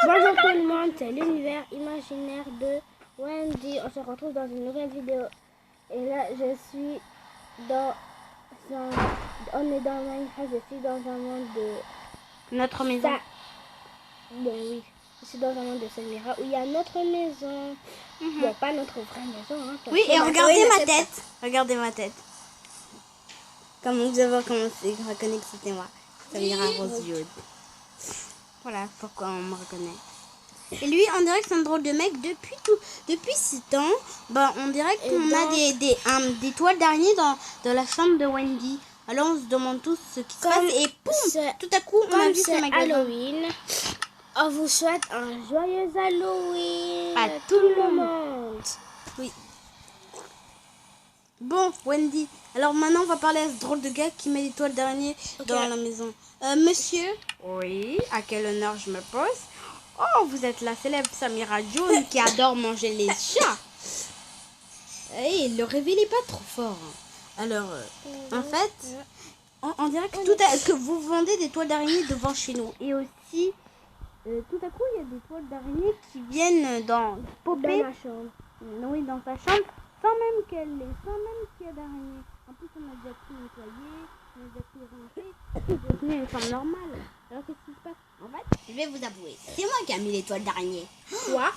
Bonjour tout le monde, c'est l'univers imaginaire de Wendy. On se retrouve dans une nouvelle vidéo. Et là, je suis dans un... On est dans Minecraft, je suis dans un monde de... Notre maison. Bon, oui. Je suis dans un monde de Samira où il y a notre maison. Bon, pas notre vraie maison. Hein, Oui, et regardez ma tête. Regardez ma tête. Comme vous avez commencé à reconnaître que c'était moi. Samira Rose-Vieux. Voilà pourquoi on me reconnaît. Et lui, on dirait que c'est un drôle de mec depuis 6 ans. Ben, on dirait qu'on a des toiles d'araignée dans la chambre de Wendy. Alors on se demande tous ce qui se passe et boum, tout à coup on a vu ce magasin. Halloween. On vous souhaite un joyeux Halloween À tout le monde. Oui. Bon, Wendy. Alors maintenant, on va parler à ce drôle de gars qui met des toiles d'araignée dans la maison. Monsieur. Oui, à quel honneur je me pose. Oh, vous êtes la célèbre Samira Jones qui adore manger les chats. Et le révélez pas trop fort. Alors, en fait, on dirait que vous vendez des toiles d'araignée devant chez nous. Et aussi, tout à coup, il y a des toiles d'araignée qui viennent dans ma chambre. Oui, dans sa chambre, sans même qu'il y ait d'araignée. En plus, on a déjà tout nettoyé, on a déjà tout rangé. C'est devenu une chambre normale. Alors, qu'est-ce qui se passe? En fait, je vais vous avouer, c'est moi qui ai mis les toiles d'araignée. Quoi?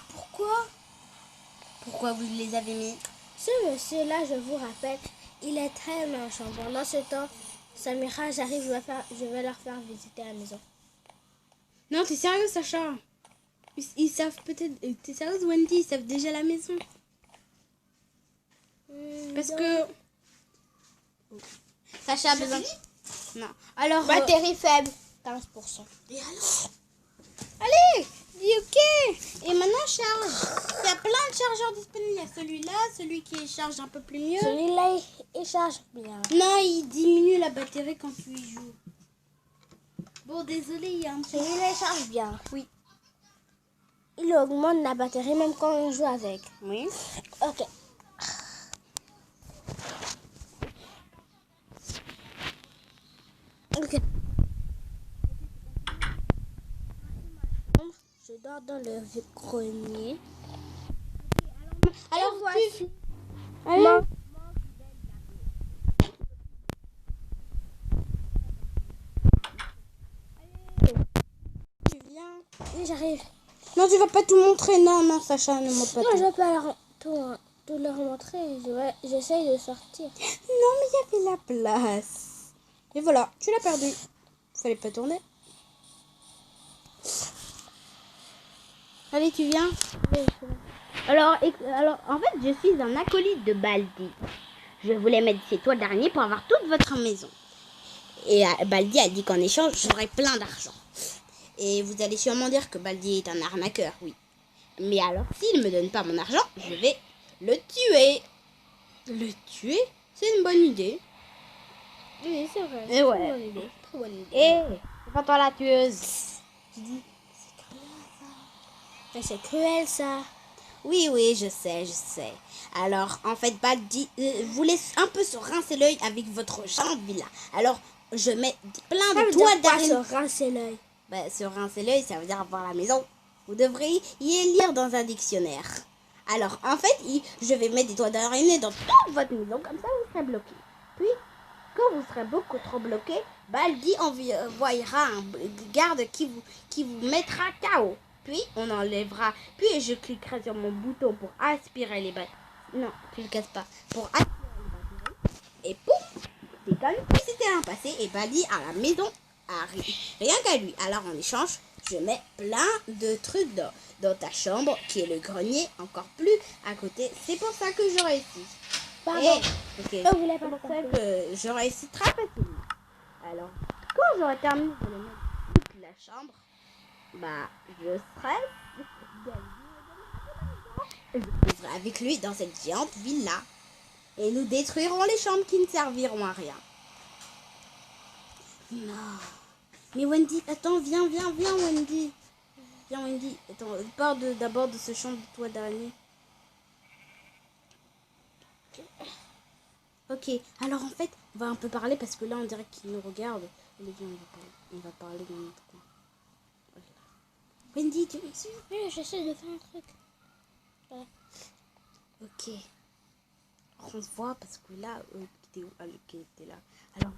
Pourquoi vous les avez mis? Ce monsieur-là, je vous rappelle, il est très méchant. Pendant ce temps, Samira, j'arrive, je vais leur faire visiter la maison. Non, t'es sérieux, Sacha? Ils savent peut-être... T'es sérieuse, Wendy? Ils savent déjà la maison. Parce que... Sacha a besoin... Non. Alors... Batterie faible, 15%. Et alors? Allez, dis ok. Et maintenant, charge. Il y a plein de chargeurs disponibles. Il y a celui-là, celui qui charge un peu plus mieux. Celui-là, il charge bien. Non, il diminue la batterie quand tu y joues. Bon, désolé, il y a un petit... Celui-là, il charge bien. Oui. Il augmente la batterie même quand on joue avec. Oui. Ok. Ok. Je dors dans le grenier. Alors, voici. Allez. Tu viens? Oui, j'arrive. Non, tu vas pas tout montrer. Non, non, Sacha, ne montre pas Non, tout. je vais pas tout leur montrer. J'essaye de sortir. Non, mais il y avait la place. Et voilà, tu l'as perdu. Fallait pas tourner. Allez, tu viens. Alors, en fait, je suis un acolyte de Baldi. Je voulais mettre ces toiles d'araignée pour avoir toute votre maison. Et Baldi a dit qu'en échange, j'aurais plein d'argent. Et vous allez sûrement dire que Baldi est un arnaqueur, oui. Mais alors, s'il ne me donne pas mon argent, je vais le tuer. Le tuer? C'est une bonne idée. Oui, c'est vrai. Et ouais. Bonne idée. Très bonne idée. Et c'est pas toi la tueuse. Je dis, Mais c'est cruel, ça. oui, je sais. Alors, en fait, Baldi voulait un peu se rincer l'œil avec votre chambre villa. Alors, je mets plein de toiles d'araignée. Se rincer l'œil. Ben, se rincer l'œil, ça veut dire avoir la maison. Vous devriez y lire dans un dictionnaire. Alors, en fait, je vais mettre des toiles d'araignée dans toute votre maison, comme ça vous serez bloqué. Puis, quand vous serez beaucoup trop bloqué, Baldi envoyera un garde qui vous mettra KO. Puis, on enlèvera. Puis, je cliquerai sur mon bouton pour aspirer les batteries. Non, tu le casses pas. Pour aspirer les batteries. Et pouf, c'est comme si c'était un passé. Et Baldi à la maison arrive. Rien qu'à lui. Alors, en échange, je mets plein de trucs dans ta chambre, qui est le grenier, encore plus à côté. C'est pour ça que je réussis. Pardon. Ok. Je voulais pas C'est pour ça que je réussis très facilement. Alors, quand j'aurai terminé de le mettre toute la chambre, bah, je serai avec lui dans cette géante villa. Et nous détruirons les chambres qui ne serviront à rien. Non. Mais Wendy, attends, viens, Wendy. Viens, Wendy. Attends, pars d'abord de ce champ de toit d'araignée. Ok, alors en fait, on va un peu parler parce que là, on dirait qu'il nous regarde. Allez, viens, on va parler dans notre coin. Wendy, tu me suis? Oui, j'essaie de faire un truc. Voilà. Ok. Alors, on se voit parce que là, t'es où? Ah, ok, t'es là. Alors.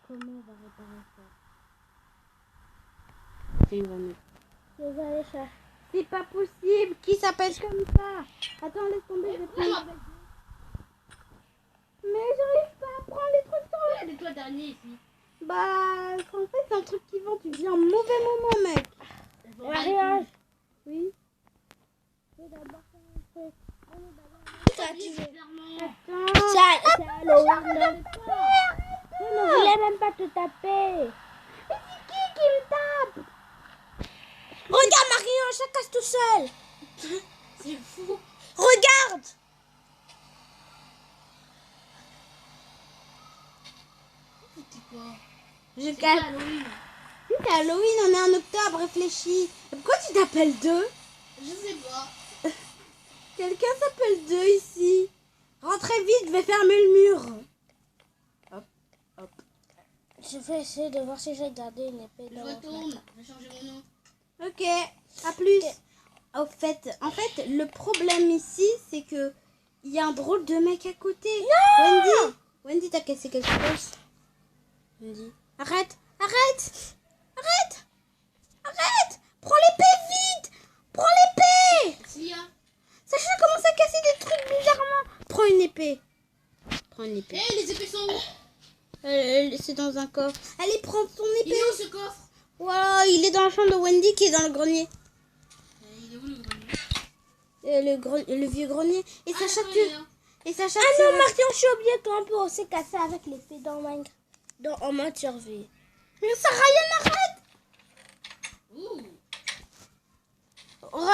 Comment on va réparer ça? C'est vraiment. Je vais aller chercher. C'est pas possible. Qui s'appelle comme ça? Attends, laisse tomber. Je vais prendre. Mais j'arrive pas à prendre les trucs sur C'est toi dernier ici. Bah, en fait, c'est un truc qui vend. Tu viens au mauvais moment, mec. Mariage. Oui. Je vais d'abord faire un truc. Ça, tu veux. Clairement. Attends. C'est Halloween. Je ne voulais même pas te taper. Mais c'est qui me tape? Regarde, Marion, ça casse tout seul. C'est fou. Regarde. C'était quoi? Je C'est casse. Halloween. C'est Halloween, on est en octobre, réfléchis. Pourquoi tu t'appelles 2? Je sais pas. Quelqu'un s'appelle 2 ici. Rentrez vite, je vais fermer le mur. Hop, hop. Je vais essayer de voir si j'ai gardé une épée Je dans mon retourne. Je vais changer mon nom. Ok, à plus. En fait, le problème ici, c'est que il y a un drôle de mec à côté. Wendy, t'as cassé quelque chose. Wendy, arrête. Prends l'épée vite. Prends l'épée. S'il y a. Sacha commence à casser des trucs bizarrement. Prends une épée. Eh, les épées sont où? C'est dans un coffre. Allez, prends ton Il épée. est où ce coffre? Voilà, il est dans la chambre de Wendy qui est dans le grenier. Il est où le grenier? Le vieux grenier. Et Sacha, d'accord, il est là. Ah non, Martin, je suis oublié qu'on peut aussi casser avec l'épée dans Minecraft. En mode survie. Mais ça, Ryan, arrête. Ouh.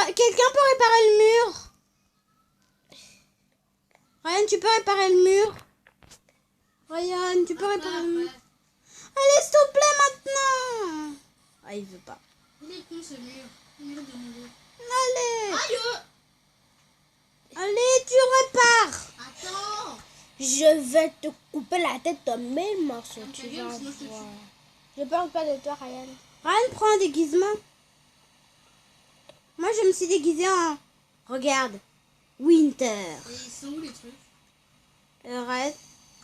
Quelqu'un peut réparer le mur? Ryan, tu peux réparer le mur? Ryan, tu peux réparer le mur? Allez, s'il te plaît, maintenant. Ah, il veut pas. Il est con ce mur. Le mur de mon dos. Allez. Aïe! Allez, tu répares. Attends! Je vais te couper la tête de 1000 morceaux. Ferme ta Tu gueule, vas sinon je te voir. tue. Je parle pas de toi, Ryan. Ryan, prends un déguisement. Moi, je me suis déguisée en... Regarde. Winter. Et ils sont où les trucs? Reste.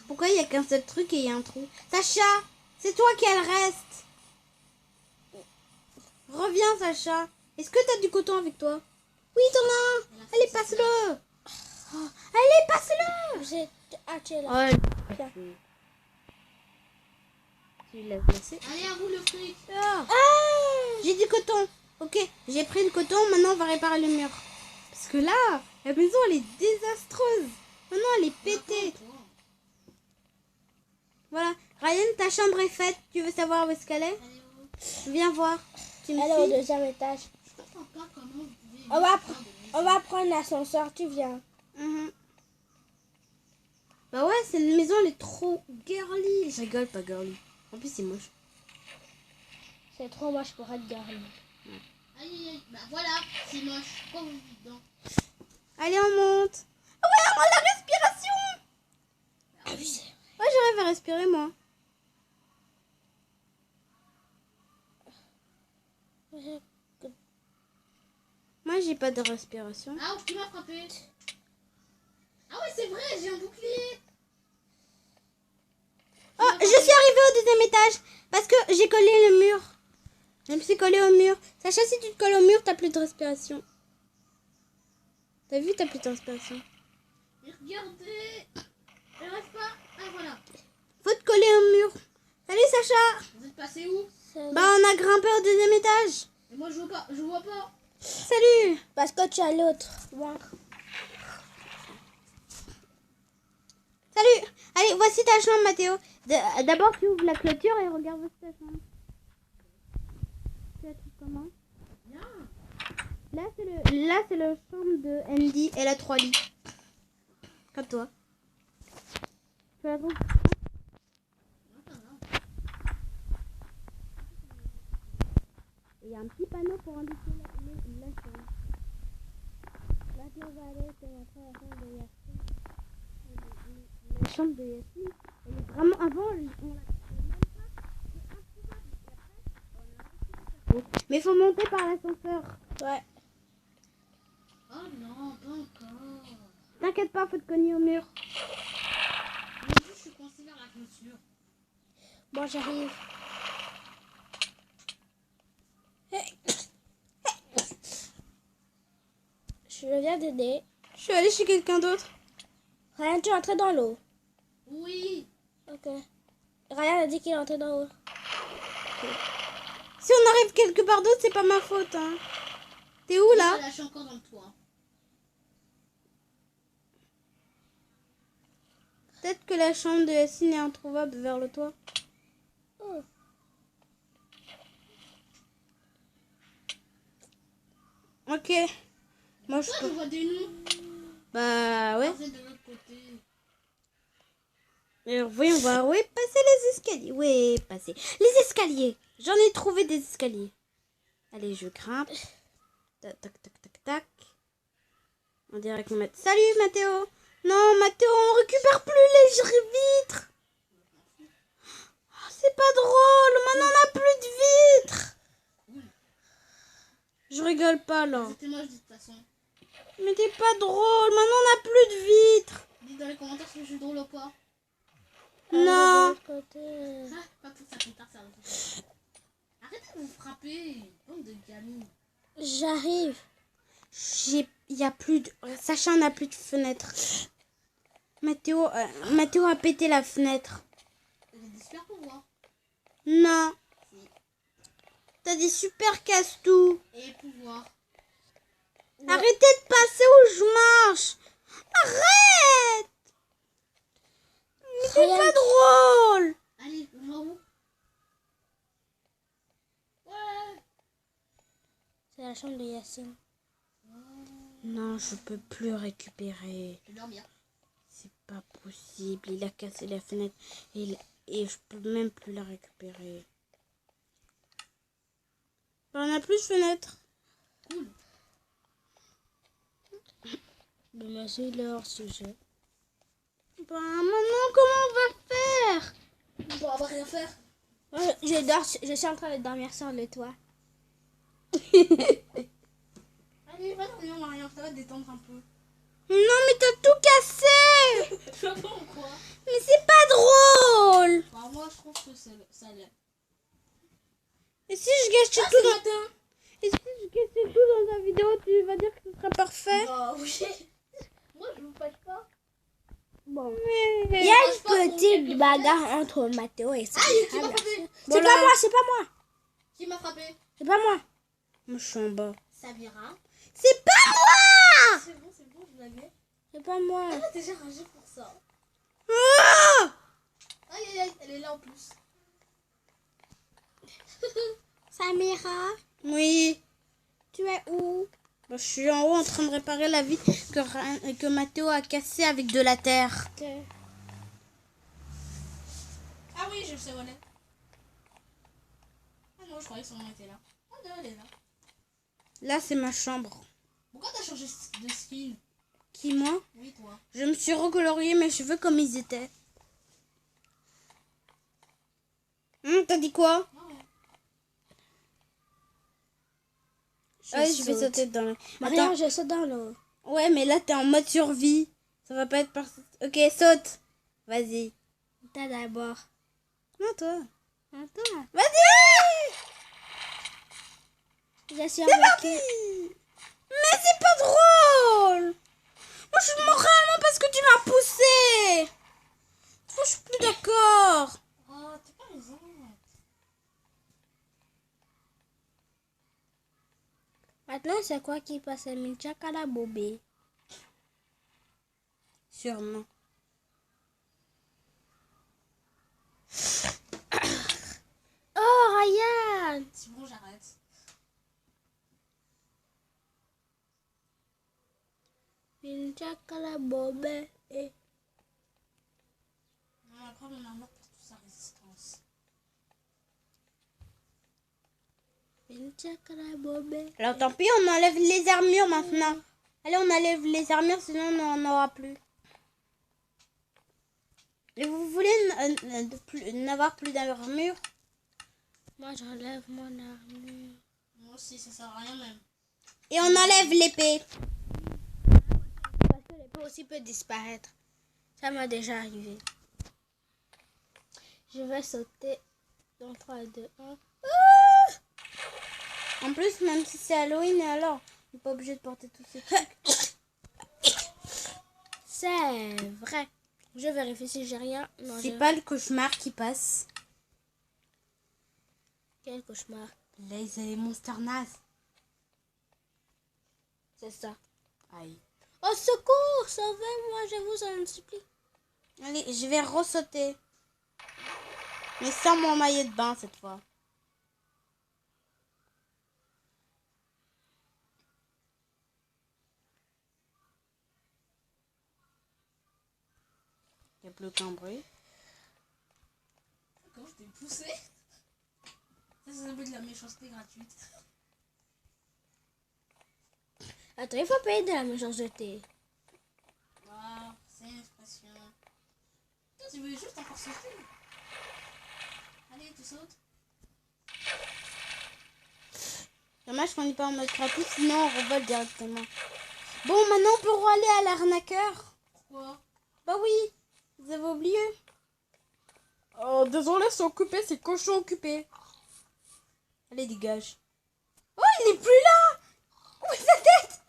Pourquoi il y a qu'un seul truc et il y a un trou? Sacha, c'est toi qui as le reste. Reviens, Sacha. Est-ce que t'as du coton avec toi? Oui, t'en as un. Allez, passe-le. Oh, allez, passe-le. J'ai acheté là. Ouais. Tiens. Tu l'as placé. Allez, à vous le fric! Ah, j'ai du coton. Ok, j'ai pris le coton. Maintenant, on va réparer le mur. Parce que là, la maison, elle est désastreuse. Maintenant, elle est pétée. Voilà. Ryan, ta chambre est faite. Tu veux savoir où est-ce qu'elle est? Allez, où? Viens voir. Tu me Elle est au suis? deuxième étage. Je comprends pas comment vous pouvez. On va prendre l'ascenseur. Tu viens. Mhm. Bah ouais, cette maison, elle est trop girly. Je rigole, pas girly. En plus, c'est moche. C'est trop moche pour être garni. Aïe, aïe, aïe. Bah voilà, c'est moche. Pourquoi vous vivez dedans? Allez, on monte. Ah ouais, on a la respiration. Ouais, j'arrive à respirer, moi. Moi, j'ai pas de respiration. Ah, qui m'a frappé? Ah ouais, c'est vrai, j'ai un bouclier. Oh, je suis arrivée au deuxième étage parce que j'ai collé le mur. Je me suis collée au mur. Sacha, si tu te colles au mur, t'as plus de respiration. T'as vu, t'as plus de respiration. Et regardez. Elle reste pas. Ah voilà. Faut te coller au mur. Salut, Sacha. Vous êtes passé où? Bah, on a grimpé au deuxième étage. Et moi je vois pas. Je vois pas. Salut. Parce que tu as l'autre. Bon. Salut. Allez, voici ta chambre, Mathéo. D'abord, tu ouvres la clôture et regarde voici ta chambre. Tu la trouves comment? Bien. Là, c'est le chambre de Andy. Elle a 3 lits. Comme toi. Tu la trouves? Et il y a un petit panneau pour indiquer la chambre. Là, on va aller sur la chambre de Yassine. chambre de Yacine. Elle est vraiment avant, on la trouvait même pas. C'est introuvable. Et après, on a réussi à faire. Mais faut monter par l'ascenseur. Ouais. Oh non, pas encore. T'inquiète pas, faut te cogner au mur. Moi, je suis coincée vers la clôture. Bon, j'arrive. Je viens d'aider. Je suis allée chez quelqu'un d'autre. Ryan, tu es entré dans l'eau. Oui. Ok. Ryan a dit qu'il est entré dans l'eau. Si on arrive quelque part d'autre, c'est pas ma faute. Hein. T'es où là? Là, je suis encore dans le toit. Peut-être que la chambre de Yacine est introuvable vers le toit. Oh. Ok. Moi je Toi, peux. je vois des noms. Bah ouais. Ah, c'est de l'autre côté. Alors voyons voir. Oui, passer les escaliers. Oui, passer. Les escaliers. J'en ai trouvé des escaliers. Allez, je grimpe. Tac, tac, tac, tac, tac. On dirait qu'on met... Salut Mathéo. Non, Mathéo, on récupère plus les vitres. Oh, c'est pas drôle. Maintenant, on n'a plus de vitres. Je rigole pas là. C'était moi, je dis de toute façon. Mais t'es pas drôle. Maintenant, on n'a plus de vitres. Dites dans les commentaires si je suis drôle ou pas. Non. De l'autre côté. Ah, pas tout ça plus tard, ça va. Arrêtez de vous frapper, bande de gamines. J'arrive. Il y a plus de... Sacha n'a plus de fenêtre. Mathéo a pété la fenêtre. J'ai des super pouvoirs. Non. T'as des super casse-tout. Et pouvoirs. Arrêtez de passer où je marche. Arrête. Mais c'est Ryan, pas drôle. Allez, on va où? Ouais. c'est la chambre de Yacine. Non, je peux plus récupérer. Je vais dormir. C'est pas possible. Il a cassé la fenêtre et je peux même plus la récupérer. On a plus de fenêtre. Cool. Mais c'est leur sujet. Bah maintenant, comment on va faire? On va rien faire. Je suis en train de dormir sur le toit. Allez, va dormir, Marion, ça va te détendre un peu. Non, mais t'as tout cassé. Tu vas pas ou quoi? Mais c'est pas drôle. Bah, moi, je trouve que ça l'est. Et si je gâchais Ah, tout c'est dans... matin. Et si je gâchais tout dans ta vidéo, tu vas dire que ce sera parfait? Bah, oui. Moi, je vous fâche pas. Bon. Mais... Il y a une petite bagarre entre Mathéo et Sacha. Aïe, qui m'a frappé? C'est pas moi, c'est pas moi. Qui m'a frappé? C'est pas moi. Moi, je suis en bas. Samira. C'est pas moi. C'est bon, je blaguais. C'est pas moi. Elle a déjà ragé pour ça. Ah. Aïe, aïe, aïe, elle est là en plus. Samira, Oui. tu es où? Bah, je suis en haut en train de réparer la vitre que Mathéo a cassée avec de la terre. Ah oui, je sais où elle est. Ah non, je croyais que son nom était là. Ah non, elle est là. Là, c'est ma chambre. Pourquoi t'as changé de skin? Qui, moi? Oui, toi. Je me suis recolorié mes cheveux comme ils étaient. T'as dit quoi? Non. Je vais sauter dans le... Marianne, Attends. je saute dans l'eau. Ouais, mais là, t'es en mode survie. Ça va pas être parfait. Ok, saute. Vas-y. Toi d'abord. Non, toi. Attends. Vas-y! Je suis C'est embarquée. parti! Mais c'est pas drôle! Moi, je suis moralement parce que tu m'as poussé! Moi, je suis plus d'accord. Oh, t'es pas raison. Maintenant, c'est quoi qui passe? Minchaka la bobé. Sûrement. Oh, Ryan! C'est bon, j'arrête. Minchaka la bobé. On va prendre mon armure pour toute sa résistance. Minchaka la bobé. Alors, tant pis, on enlève les armures maintenant. Allez, on enlève les armures, sinon on n'en aura plus. Et vous voulez n'avoir plus d'armure? Moi, j'enlève mon armure. Moi aussi, ça sert à rien même. Et on enlève l'épée. Parce que l'épée aussi peut disparaître. Ça m'est déjà arrivé. Je vais sauter dans 3, 2, 1. En plus, même si c'est Halloween, alors, on n'est pas obligé de porter tous ces trucs. C'est vrai. Je vérifie si j'ai rien. Non, C'est j'ai pas le cauchemar qui passe. Quel cauchemar. Là, ils ont les monsters nazes. C'est ça. Aïe. Au secours, sauvez-moi, je vous en supplie. Allez, je vais ressauter. Mais sans mon maillot de bain cette fois. Il n'y a plus aucun bruit. Quand je t'ai poussé. Ça s'appelle de la méchanceté gratuite. Attends, il faut payer de la méchanceté. Waouh, c'est une expression. Toi, tu veux juste encore sauter. Allez, tu sautes. Dommage qu'on n'est pas en mode créatif, sinon on revole directement. Bon, maintenant on peut aller à l'arnaqueur. Pourquoi? Bah oui, vous avez oublié. Oh, désolé, c'est occupé, c'est cochon occupé. Allez, dégage. Oh, il n'est plus là. Où est sa tête?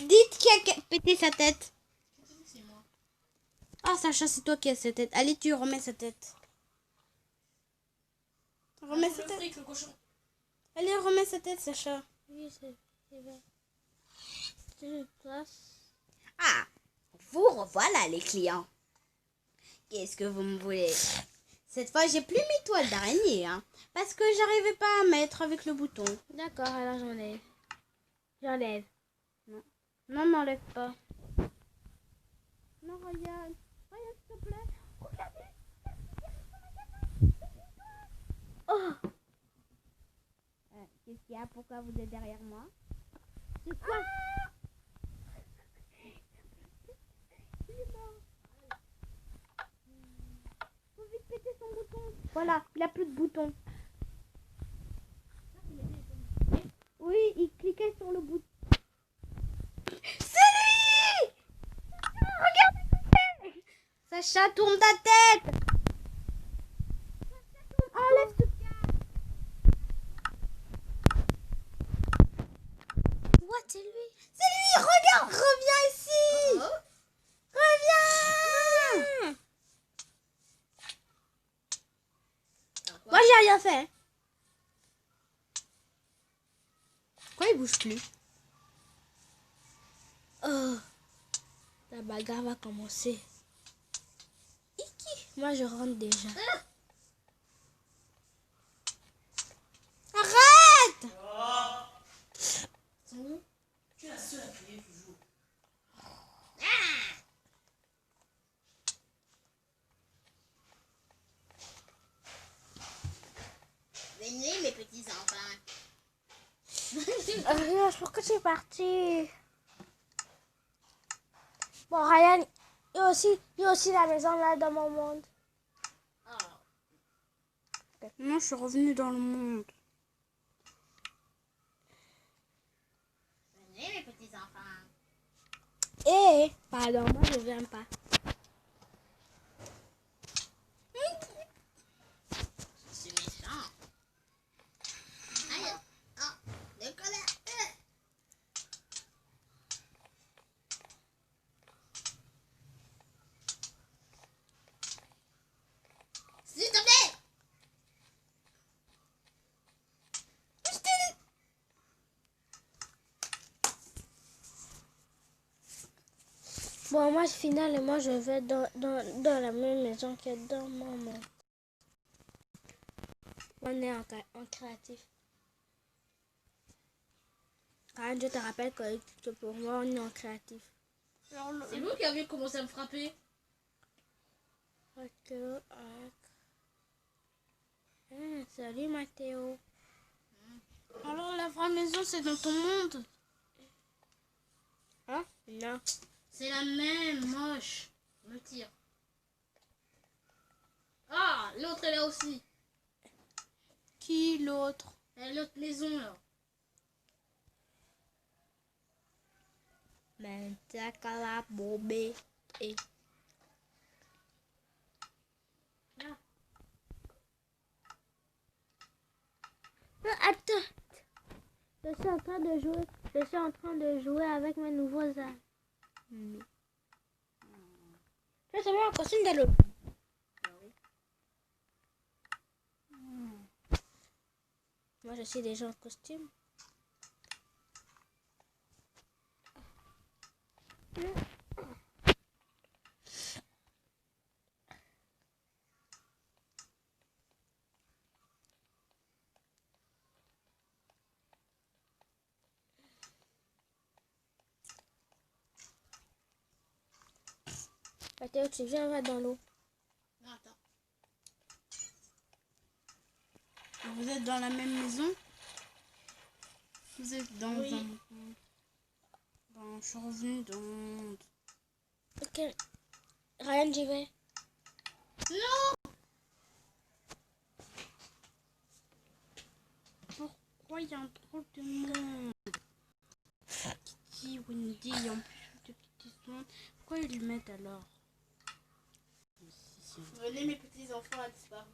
Dites qui a pété sa tête. C'est moi. Ah, Sacha, c'est toi qui as sa tête. Allez, tu remets sa tête. Remets sa Le tête. fric, le cochon. Allez, remets sa tête, Sacha. Oui, c'est vrai. Je place. Ah, vous revoilà les clients. Qu'est-ce que vous me voulez? Cette fois, j'ai plus mis toile d'araignée, hein, parce que j'arrivais pas à mettre avec le bouton. D'accord, alors j'enlève. J'enlève. Non, n'enlève pas. Non, regarde. Regarde, s'il te plaît. Regardez. Oh, Qu'est-ce qu'il y a? Pourquoi vous êtes derrière moi? c'est quoi? Il est mort. Faut vite péter son bouton. Voilà, il a plus de bouton. Oui, il cliquait sur le bouton. C'est lui! Regarde ce que c'est! Sacha, tourne ta tête! Enlève ce casque! What, c'est lui? C'est lui! Regarde! Reviens ici! Reviens! Moi, j'ai rien fait. Pourquoi il bouge plus? Oh, la bagarre va commencer. Moi, je rentre déjà. Arrête! Sont où? Tu es la seule à crier toujours. Venez mes petits enfants. Regarde, pourquoi tu es parti? Bon, Ryan, il y a aussi la maison là dans mon monde. Non, je suis revenue dans le monde. Venez mes petits enfants. Eh, pardon, moi je viens pas. C'est méchant. Aïe. Ah, de colère. S'il te plaît. Bon, moi finalement je vais dans la même maison que dans mon monde. On est en créatif. Ryan, je te rappelle que pour moi on est en créatif. C'est vous qui avez commencé à me frapper. Ok, salut Mathéo. Alors la vraie maison, c'est dans ton monde? Hein? Non. C'est la même, moche. Me tire. l'autre est là aussi. Qui l'autre? L'autre maison là. Mentakala bobé. Et Attends. Je suis en train de jouer. Je suis en train de jouer avec mes nouveaux amis. là, ça va un costume d'Halloween. Moi, je suis déjà en costume. Mathéo, tu viens, on va dans l'eau. Non, attends. Vous êtes dans la même maison? Vous êtes dans Oui. Je suis revenue dans... Ok. Ryan, j'y vais. Pourquoi il y a un drôle de monde? Kitty, Wendy, en plus de petits monde. Pourquoi ils le mettent alors? Venez, mes petits enfants a disparu.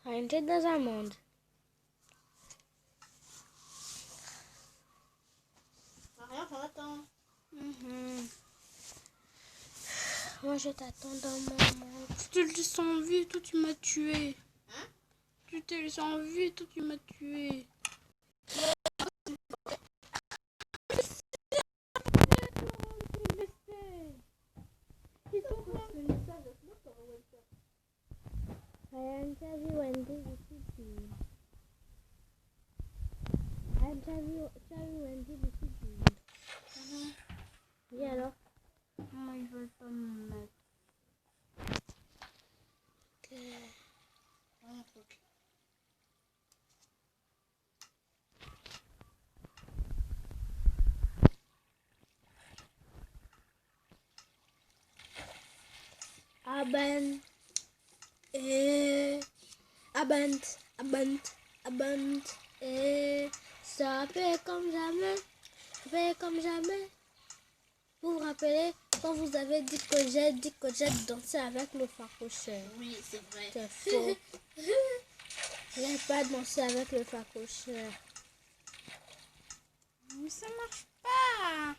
Ryan, t'es dans un monde. Rien, ça attend. Moi, je t'attends dans mon monde. Tu te laisses en vie, toi tu m'as tué. Hein? Tu t'es laissé en vie, toi tu m'as tué. Ryan, t'as vu Wendy d'ici du... Ryan, t'as vu Wendy d'ici du... Oui, alors? Comment ils veulent pas me mettre? Un truc. Aband. Aband. Et ça fait comme jamais. Ça fait comme jamais. Vous vous rappelez quand vous avez dit que j'ai dansé avec le facocheur? Oui, c'est vrai. C'est faux. Je n'ai pas dansé avec le facocheur. Mais ça marche pas.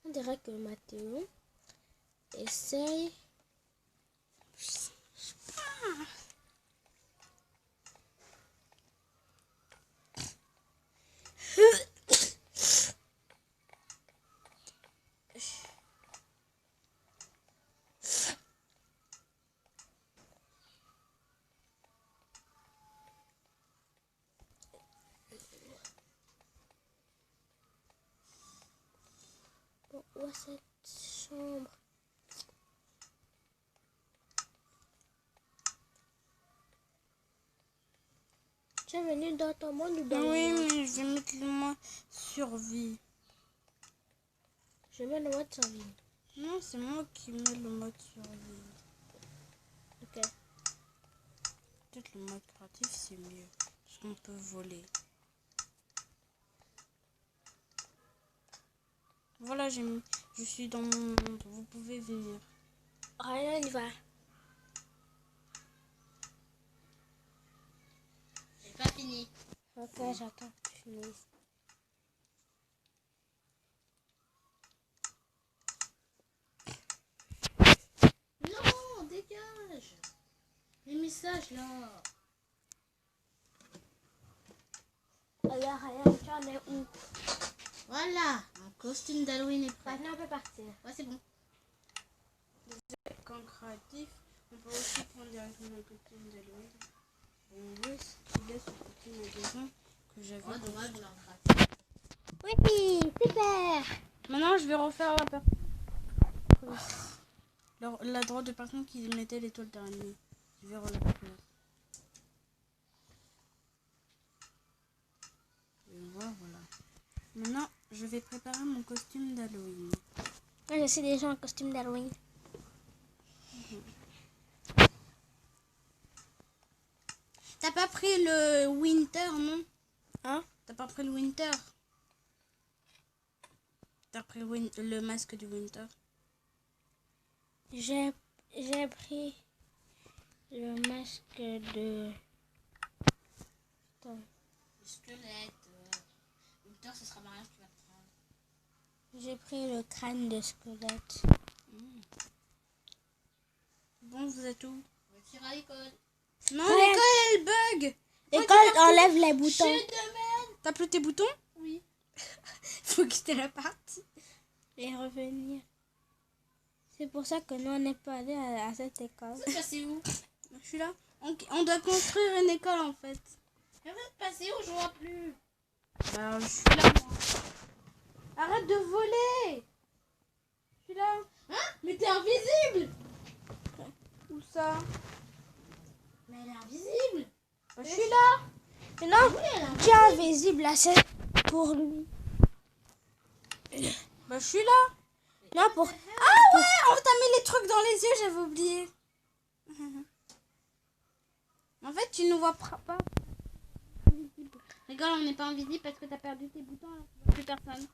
On dirait que Mathéo essaye. Bon, où est cette chambre? Tu es venu dans ton monde ou dans Oui, le mien? mais je vais mettre le mot survie. Je mets le mode survie. Non, c'est moi qui mets le mode survie. Ok. Peut-être le mode créatif, c'est mieux. Parce qu'on peut voler. Voilà, je suis dans mon monde. Vous pouvez venir. Ryan, il va. J'ai pas fini. Ok, j'attends que tu finisses. Non, dégage. Les messages là. Alors, Ryan, tu en es où? Voilà, mon costume d'Halloween est prêt. Maintenant, on peut partir. Ouais, c'est bon. Quand créatif, on peut aussi prendre directement le costume d'Halloween. On laisse ce petit magasin que j'avais. Oh, dommage, on l'a raté. Oui, super. Maintenant, je vais refaire la la droite de personne qui mettait l'étoile d'araignée. Je vais refaire. Maintenant, je vais préparer mon costume d'Halloween. Moi, je suis déjà en costume d'Halloween. T'as pas pris le winter, non? Hein? T'as pas pris le winter? T'as pris le masque du winter? J'ai pris le masque de... Attends. Le squelette. Victor, ce sera Marianne qui va te prendre. J'ai pris le crâne de squelette. Bon, vous êtes où? On va tirer à l'école. Non, Ouais. l'école, elle bug! L'école enlève les boutons. Chute de merde. T'as plus tes boutons? Oui. Faut quitter la partie. Et revenir. C'est pour ça que nous, on n'est pas allés à cette école. Vous êtes passé où? Je suis là. On doit construire une école, en fait. Vous êtes passé où? Je vois plus. Bah, je suis là, moi. Arrête de voler! Je suis là. Hein? Mais t'es invisible. Où ça? Mais elle est invisible. Bah, je suis là. Mais non, Oui, elle est invisible. tu es invisible là, c'est pour lui. Bah, je suis là. Non, pour... Ah ouais, on t'a mis les trucs dans les yeux, j'avais oublié. En fait, tu nous vois pas. Regarde, on n'est pas invisible parce que t'as perdu tes boutons, alors tu vois plus personne.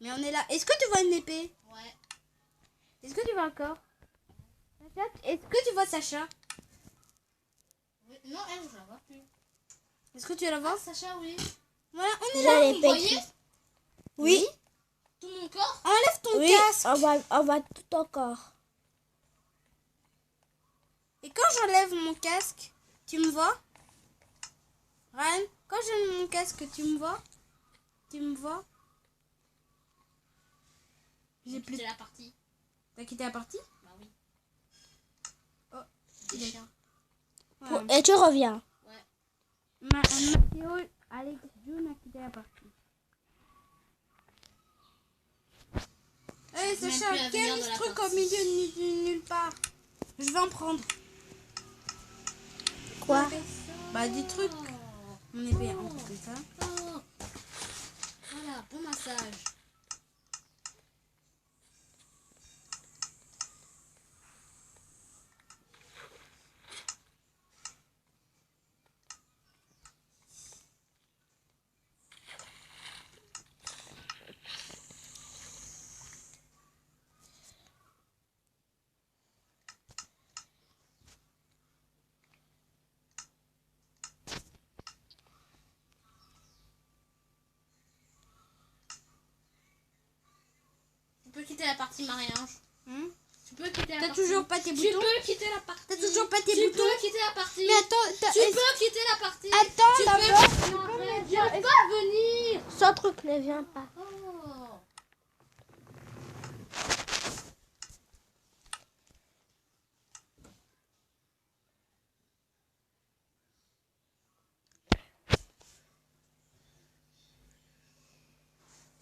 Mais on est là. Est-ce que tu vois une épée? Ouais. Est-ce que tu vois encore? Est-ce que tu vois Sacha? Oui. Non, elle, je la vois plus. Est-ce que tu la vois? Ah, Sacha, oui. Voilà, on est J'ai là. les Vous voyez péquis. Oui. tout mon corps? Enlève ton Oui, casque. on va tout encore. Et quand j'enlève mon casque, tu me vois? Ryan, quand j'enlève mon casque, tu me vois? Tu me vois? J'ai plus. C'est la partie. T'as quitté la partie? Bah oui. Oh, Des chiens. voilà. Et tu reviens. Ouais. Mathéo, Alex, June a quitté la partie. Hey Même Sacha, plus à quel venir est de ce la truc au partie. milieu de nulle part? Je vais en prendre. Quoi? Bah des trucs. On est bien en tout ça. Oh. Voilà, bon massage. Tu peux quitter la partie Marie-Ange. Hmm? Tu peux quitter la T'as partie. toujours pas tes Tu boutons? peux quitter la partie. T'as toujours pas tes Tu boutons? peux quitter la partie. Mais attends, Tu peux quitter la partie. Attends, Tu d'abord. peux. Non, arrête, j'arrive pas à venir. Ce truc ne vient pas. Oh.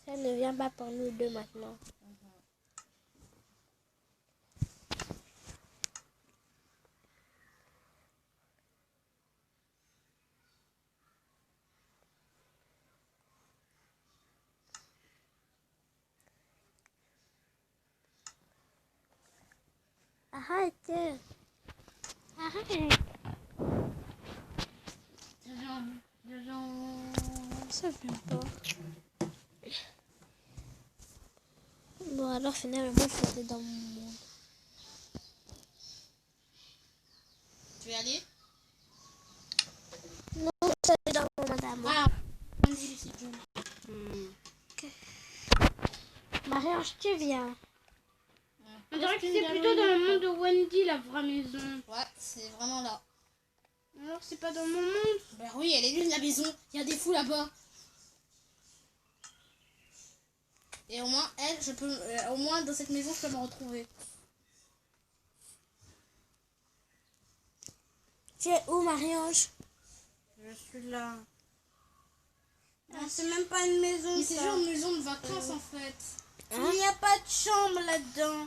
Ça ne vient pas pour nous deux maintenant. Arrête. Arrête. Ça vient pas. Bon, alors finalement, il faut aller dans mon monde. Tu veux y aller? Non, c'est dans mon monde à moi. Ah. On dit Lucie June. Marie-Ange, tu viens. On dirait que c'est plutôt dans le monde de Wendy, la vraie maison. Ouais, c'est vraiment là. Alors c'est pas dans mon monde. Ben oui, elle est nulle la maison. Il y a des fous là-bas. Et au moins, elle, je peux, au moins dans cette maison, je peux me retrouver. Tu es où, Marie-Ange? Je suis là. Non, c'est même pas une maison. Mais c'est ça. genre une maison de vacances en fait. Il n'y a pas de chambre là-dedans.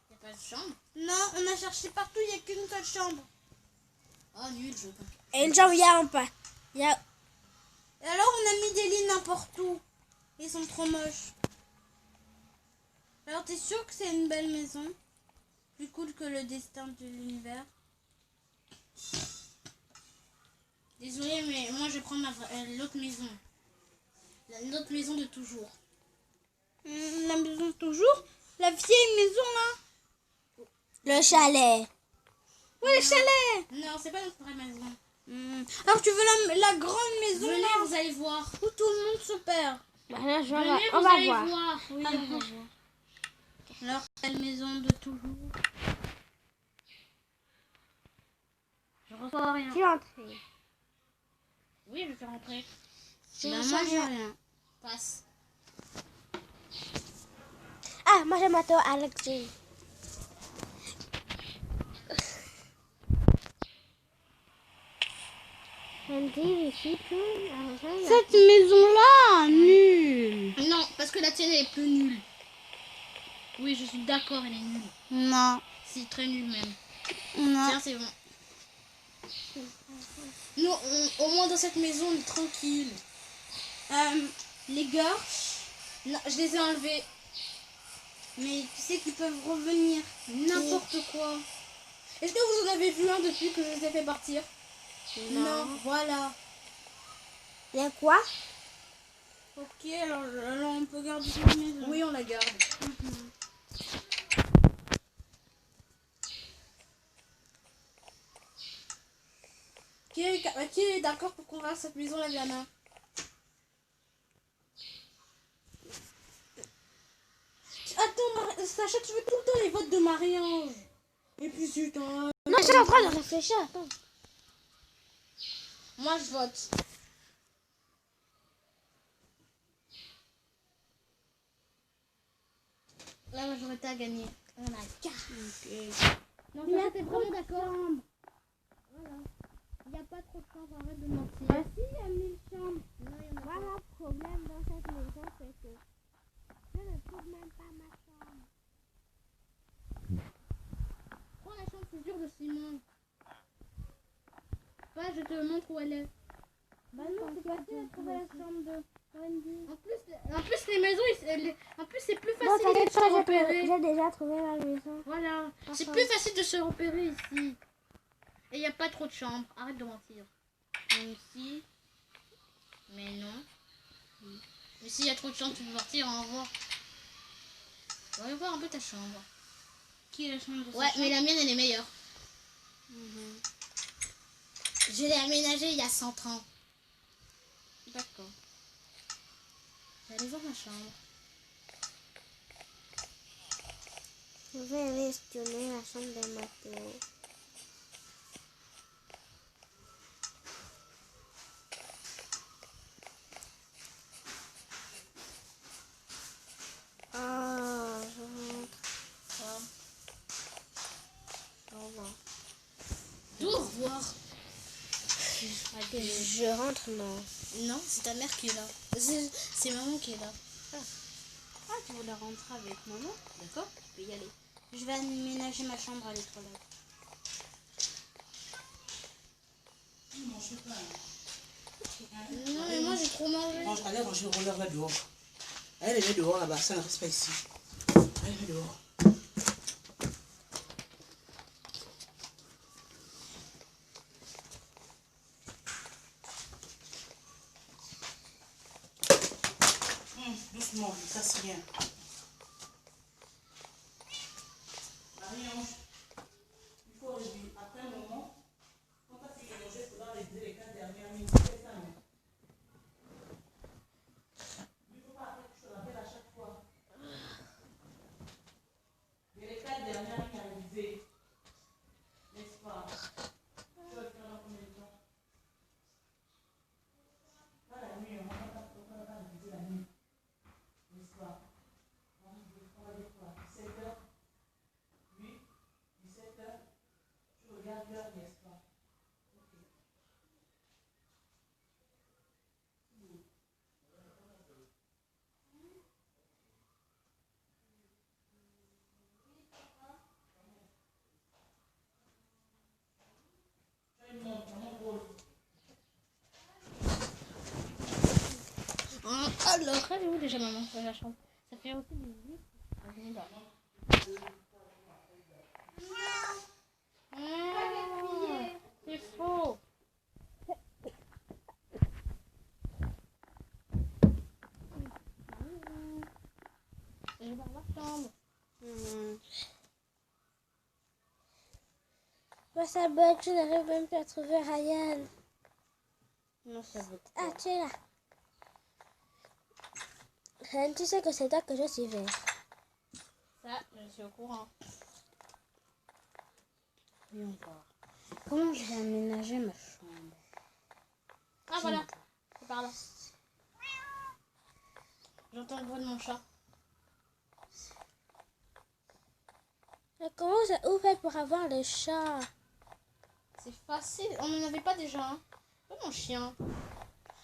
Il n'y a pas de chambre. Non, on a cherché partout, il n'y a qu'une seule chambre. Oh nul, je veux pas. Et une chambre, il y a un pas. Il y a... Et alors on a mis des lits n'importe où. Ils sont trop moches. Alors, t'es sûr que c'est une belle maison? Plus cool que le destin de l'univers? Désolé, mais moi je prends l'autre maison. L'autre maison de toujours. La maison toujours? La vieille maison, là? Le chalet. Ouais, le chalet. Non, c'est pas notre vraie maison. Alors, tu veux la grande maison, Venez, là? vous allez voir. Où tout le monde se perd. Voilà, Venez, on vous va allez voir. voir. Oui, Ah, on va voir. Alors, quelle maison de toujours? Je reçois rien. Qui est entré? Oui, je vais rentrer. Bah, moi, j'ai rien. Passe. Ah, moi j'ai maté Alexis. Andy, ici, Cette maison-là, nulle. Non, parce que la tienne elle est plus nulle. Oui, je suis d'accord, elle est nulle. Non, C'est très nul même. non. Tiens, c'est bon. Nous, au moins dans cette maison, on est tranquille. Les gars, Non, je les ai enlevés. mais tu sais qu'ils peuvent revenir. N'importe quoi. Est-ce que vous en avez vu un depuis que je les ai fait partir? Non. Voilà. Il y a quoi? Ok, alors on peut garder cette maison. Oui, on la garde. Qui est d'accord pour qu'on reste cette maison, la Diana? Attends, Sacha, tu veux tout le temps les votes de Marie-Ange. Et puis putain. Non, je suis en train de réfléchir. Attends. Moi, je vote. La majorité a gagné. On a 4. Non, Sacha, t'es vraiment d'accord? Voilà. Il n'y a pas trop de chambres, arrête de mentir. Bah si, il y a 1000 chambres. Non, il y en a Moi, pas. mon problème dans cette maison, c'est que je ne trouve même pas ma chambre. Prends la chambre plus dure de Simon. Ouais, je te montre où elle est. Bah non, c'est facile de trouver la chambre de Wendy. En plus les maisons, en plus c'est plus Non, facile de t'inquiète se pas, repérer. j'ai déjà trouvé ma maison. Voilà, c'est Enfin. plus facile de se repérer ici. Et il n'y a pas trop de chambres. Arrête de mentir. Même ici. Mais non. Mais s'il y a trop de chambres, tu peux partir, on va voir. On va voir un peu ta chambre. Qui est la chambre de Ouais, mais la mienne elle est meilleure. Mhm. Je l'ai aménagée il y a 100 ans. D'accord. J'allais voir ma chambre. Je vais aller espionner la chambre de Mathéo. Ah, je rentre. Au revoir. D'où au revoir. Je rentre, non. Non, c'est ta mère qui est là. C'est maman qui est là. Ah, tu voulais rentrer avec maman? D'accord, tu peux y aller. Je vais aménager ma chambre à l'étoilette. Non, mais moi j'ai trop mangé. Allez manger au roller là dehors. Allez les mettre dehors là-bas, ça ne reste pas ici. Allez les mettre dehors. Doucement, ça c'est rien. Marie-Ange, il faut réduire. Après un moment, quand tu as fait manger, il faudra réduire les 4 dernières minutes. C'est ça, non? Il ne faut pas après que je te rappelle à chaque fois. Il y a les 4 dernières minutes à réviser. N'est-ce pas? Tu vas le faire dans combien de temps? Pas la nuit, on va pas réviser la nuit. N'est-ce pas? On va dire quoi? 17h? Oui? 17h? Tu regardes l'heure, n'est-ce pas? Ok. Tu as une montre, un montre rose. Alors, Toi, c'est où déjà, maman, dans la chambre? Ça fait aussi des nuits. C'est faux. Je vais dans ma chambre. Moi, ça bug, je n'arrive même plus à trouver Ryan. Non, ça veut Ah, tu es là. Ryan, tu sais que c'est toi que je suivais. Ça, je suis au courant. Voyons voir. Comment je vais aménager ma chambre? Ah, voilà. C'est par là. J'entends le bruit de mon chat. Mais comment vous faites pour avoir le chat? C'est facile. On n'en avait pas déjà. Hein. Pas mon chien.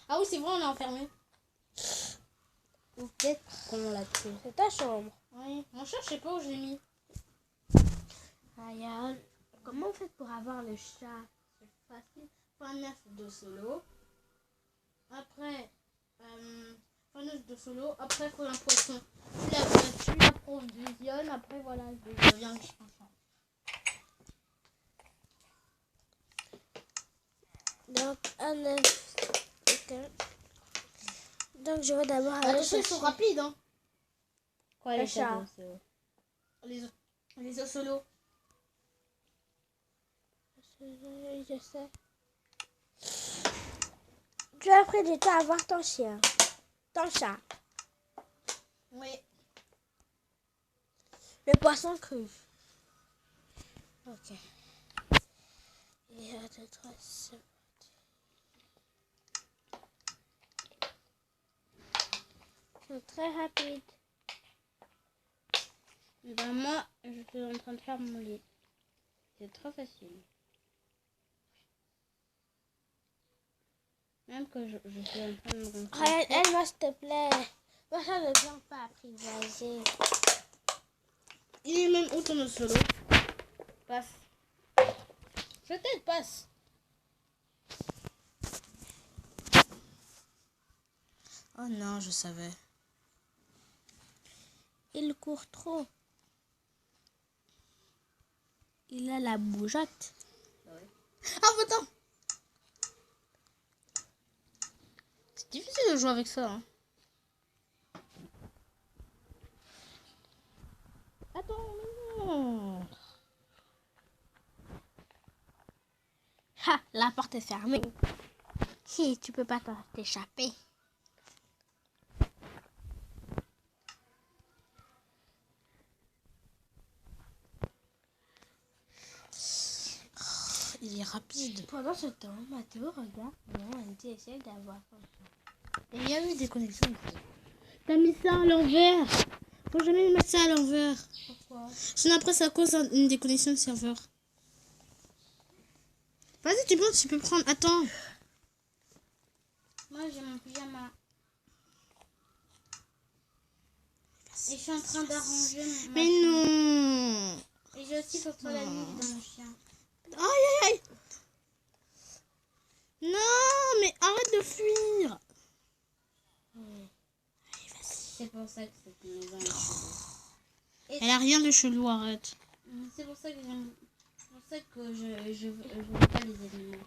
Ah oui, c'est vrai, on l'a enfermé. Ou peut-être qu'on l'a tué. C'est ta chambre. Oui. Mon chat, je sais pas où je l'ai mis. Ryan, comment vous faites pour avoir le chat? C'est facile. Faut un œuf de solo. Après, faut un œuf de solo. Après, faut un poisson. Tu l'approvisionnes. Après, voilà, je deviens le chien. Donc, un œuf. Ok. Donc, je vais d'abord aller Attention, ils sont chercher. rapides, hein. Quoi, Le les chat. chats? Les œufs solo. Je sais. Tu as pris du temps à voir ton chien. Ton chat. Oui. Le poisson cru. Ok. Il y a 2, 3, c'est parti. Ils sont très rapides. Ben moi, je suis en train de faire mon lit. C'est trop facile. Même que je suis en train de me ronfler. Ryan, aide-moi s'il te plaît. Moi, ça ne vient pas apprivoiser. Il est même où ton œuf solo? Passe. Peut-être passe. Oh non, je savais. Il court trop. Il a la bougeotte. Ah, attends. C'est difficile de jouer avec ça. Hein. Attends, non. Ha, la porte est fermée. Hi, tu peux pas t'échapper. Il est rapide. Pendant ce temps, Mathéo regarde comment Andy essaie d'avoir son chat. Et il y a eu des connexions ici. T'as mis ça à l'envers. Faut jamais mettre ça à l'envers. Pourquoi? Sinon après ça cause une déconnexion de serveur. Vas-y, tu peux prendre. Attends. Moi, j'ai mon pyjama. Et je suis en train d'arranger ma Mais non. Et j'ai aussi pour toi la nuit dans mon chien. Aïe aïe aïe. Non, mais arrête de fuir. C'est pour ça que cette maison est chelou. Elle a rien de chelou, arrête. C'est pour ça que j'aime. C'est pour ça que je veux pas les animaux.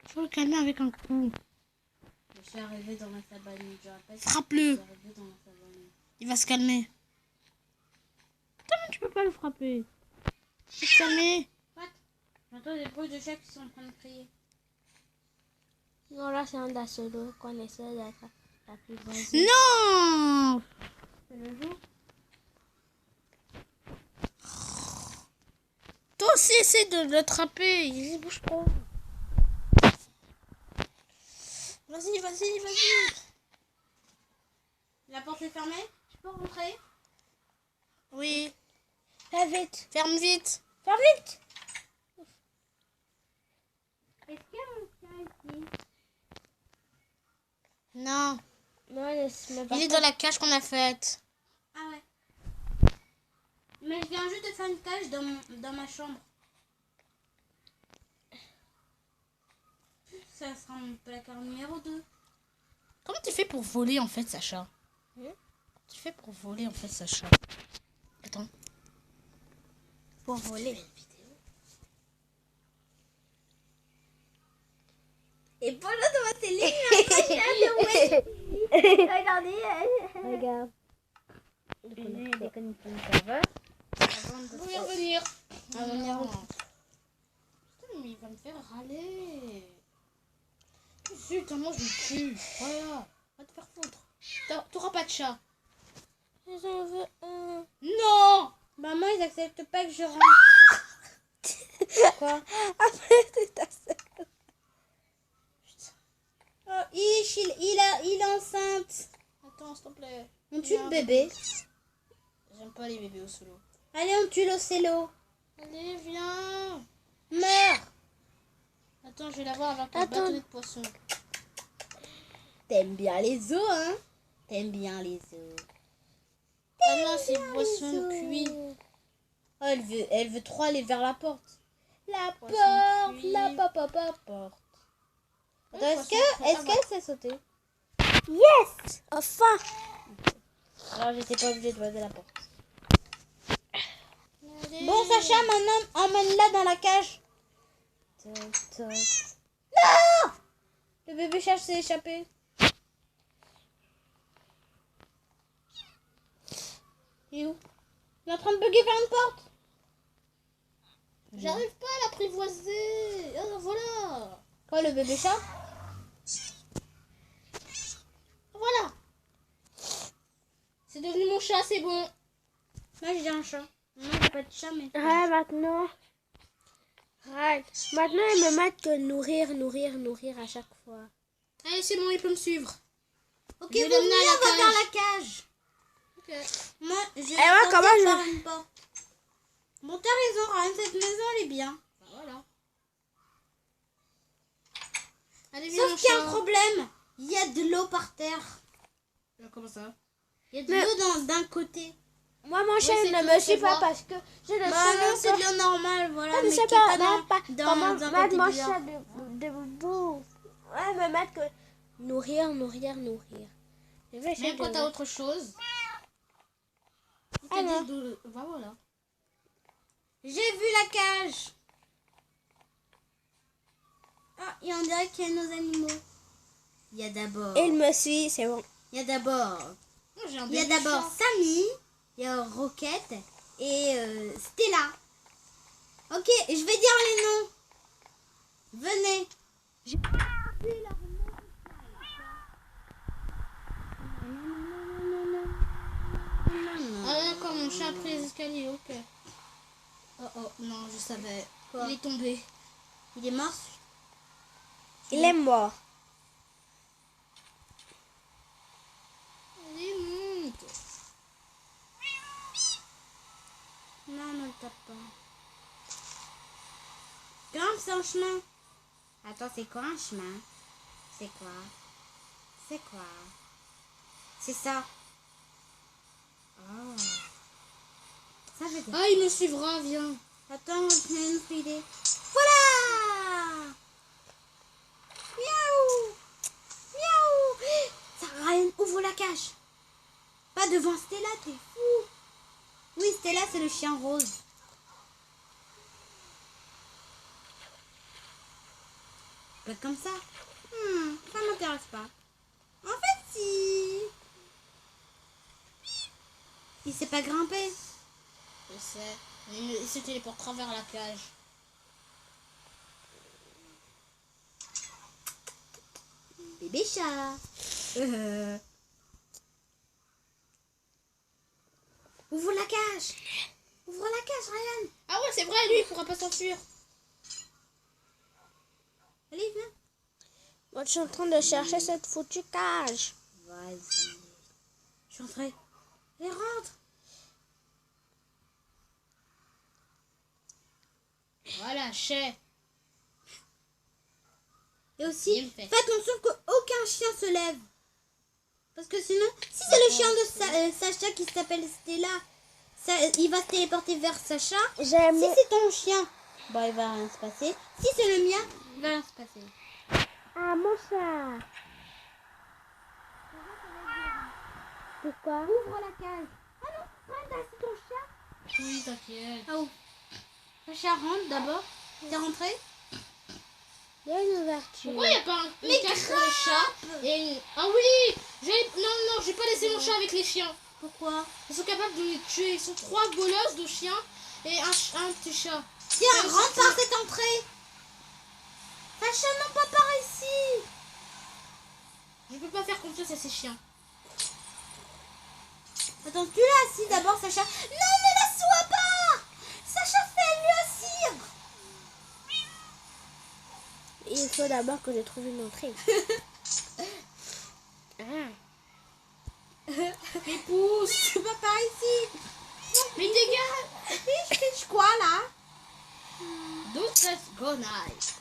Faut le calmer avec un coup. Je suis arrivée dans ma cabane. Je rappelle. Frappe-le. Je suis arrivée dans ma cabane. Il va se calmer. Comment tu peux pas le frapper? Il va se calmer. J'entends des bruits de chats qui sont en train de crier. Non, là, c'est un solo qu'on essaie d'être apprivoisé. Non. C'est le jour. Toi aussi, essaie de l'attraper. Il bouge pas. Vas-y, vas-y, vas-y. La porte est fermée? Je peux rentrer? Oui. Fais vite. Ferme vite. Fais vite. Est-ce qu'il y a mon chien ici? Non. Non, laisse-moi pas. Il est dans la cage qu'on a faite. Ah ouais. Mais je viens juste de faire une cage dans ma chambre. ça sera mon placard numéro 2. Comment tu fais pour voler en fait, Sacha? Tu fais pour voler en fait, Sacha? Attends. Pour voler. Et pendant de ma télé, regardez. Regarde. Vous pouvez revenir. Ah non. Putain, mais il va me faire râler. Zut, moi je me tue. Voilà. Va te faire foutre. T'auras pas de chat. J'en veux un. Non. Maman, ils acceptent pas que je rentre. Quoi? Après, c'est ta sœur. Oh, il est enceinte. Attends, s'il te plaît. On tue le bébé. J'aime pas les bébés au solo. Allez, on tue l'océlo. Allez, viens. Meurs. Attends, je vais la voir avec un Attends. bâtonnet de poisson. T'aimes bien les os, hein? T'aimes bien les os. Ah non, c'est poisson cuit. Oh, elle veut trop aller vers la porte. La Poisson porte, cuit. la porte. Attends, est-ce poisson qu'elle sait sauter? Yes! Enfin! Alors, j'étais pas obligée de ouvrir la porte. Allez. Bon, Sacha, maintenant, emmène-la dans la cage. Non! Le bébé chat s'est échappé. Il est où? Il est en train de bugger vers une porte. J'arrive pas à l'apprivoiser. Oh, voilà. Quoi, le bébé chat? Voilà. C'est devenu mon chat, c'est bon. Moi, j'ai un chat. Moi, j'ai pas de chat, mais... Ouais, maintenant. Right. Maintenant, ils me mettent que nourrir à chaque fois. Allez, c'est bon, il peut me suivre. Ok, Je vais vous l'amener venez, à la on va vers cage. la cage. Ok. Moi, je vais moi, sortir comment je- par une porte. Bon, t'as raison, Ryan, cette maison, elle est bien. Voilà. Allez, viens, mon Sauf qu'il y a un chat. problème. Il y a de l'eau par terre. Comment ça? Il y a de Mais- l'eau d'un côté. Moi, mon chien c'est il ne tout, me c'est suit pas bon. parce que je ne Bah sais non, même c'est pas. de l'eau normale, voilà. Je Mais ne qui sais est pas, pas même pas dans comment un mettre côté mon bizarre. chat de boue. Ouais, me mettre que nourrir. Je vais essayer Même quand de- t'as autre chose. Ils te Alors. disent de... Bah voilà. J'ai vu la cage. Ah, et on dirait qu'il y a nos animaux. Il y a d'abord... Il me suit, c'est bon. Il y a d'abord... Moi, j'ai un Il y a bébé d'abord chat. Samy, il y a Roquette et Stella. Ok, je vais dire les noms. Venez. Ah d'accord, mon chat a pris les escaliers, ok. Oh oh, non, je savais. Quoi? Il est tombé. Il est mort. Il est mort. Allez, monte. Non, ne le tape pas. Grimpe sur le chemin. Attends, c'est quoi un chemin? C'est quoi? C'est quoi? C'est ça. Oh. Ça veut dire... Ah, il me suivra, viens. Attends, je vais une idée. Voilà! Miaou! Miaou! Ça, Ryan, ouvre la cage. Pas devant Stella, t'es fou. Oui, Stella, c'est le chien rose. Pas comme ça. Ça m'intéresse pas. En fait, si... Il sait pas grimper. Je sais. Mais il se téléportera vers la cage. Bébé chat. Ouvre la cage. Ouvre la cage, Ryan. Ah ouais, c'est vrai, lui, il pourra pas s'enfuir. Allez, viens. Moi, je suis en train de chercher cette foutue cage. Vas-y. Je suis entrée. Allez, rentre. Voilà, chais. Et aussi, Bien fait. fais attention qu'aucun chien se lève. Parce que sinon, si c'est le chien de Sacha qui s'appelle Stella, il va se téléporter vers Sacha. J'aime. Si c'est ton chien, bah, il va rien se passer. Si c'est le mien, il va rien se passer. Ah, mon chat. Pourquoi? Ouvre la cage. Ah non, Brenda, c'est ton chat. Oui, t'inquiète. Ah, ouf. Sacha, rentre d'abord. T'es rentré? Il y a une ouverture. Pourquoi il n'y a pas une cage pour les chats et Ah oui, non, j'ai pas laissé mon chat avec les chiens. Pourquoi? Ils sont capables de les tuer. Ils sont 3 voleuses de chiens et un petit chat. Tiens, rentre par cette entrée. Sacha, non, pas par ici. Je peux pas faire confiance à ces chiens. Attends, tu l'as assis d'abord, Sacha. Non, ne l'assois pas. Sacha, fais-lui aussi. Il faut d'abord que je trouve une entrée. Ah. Mais pousse. Tu vas par ici. Mais dégage. Fiche quoi, là? Don't let's go night.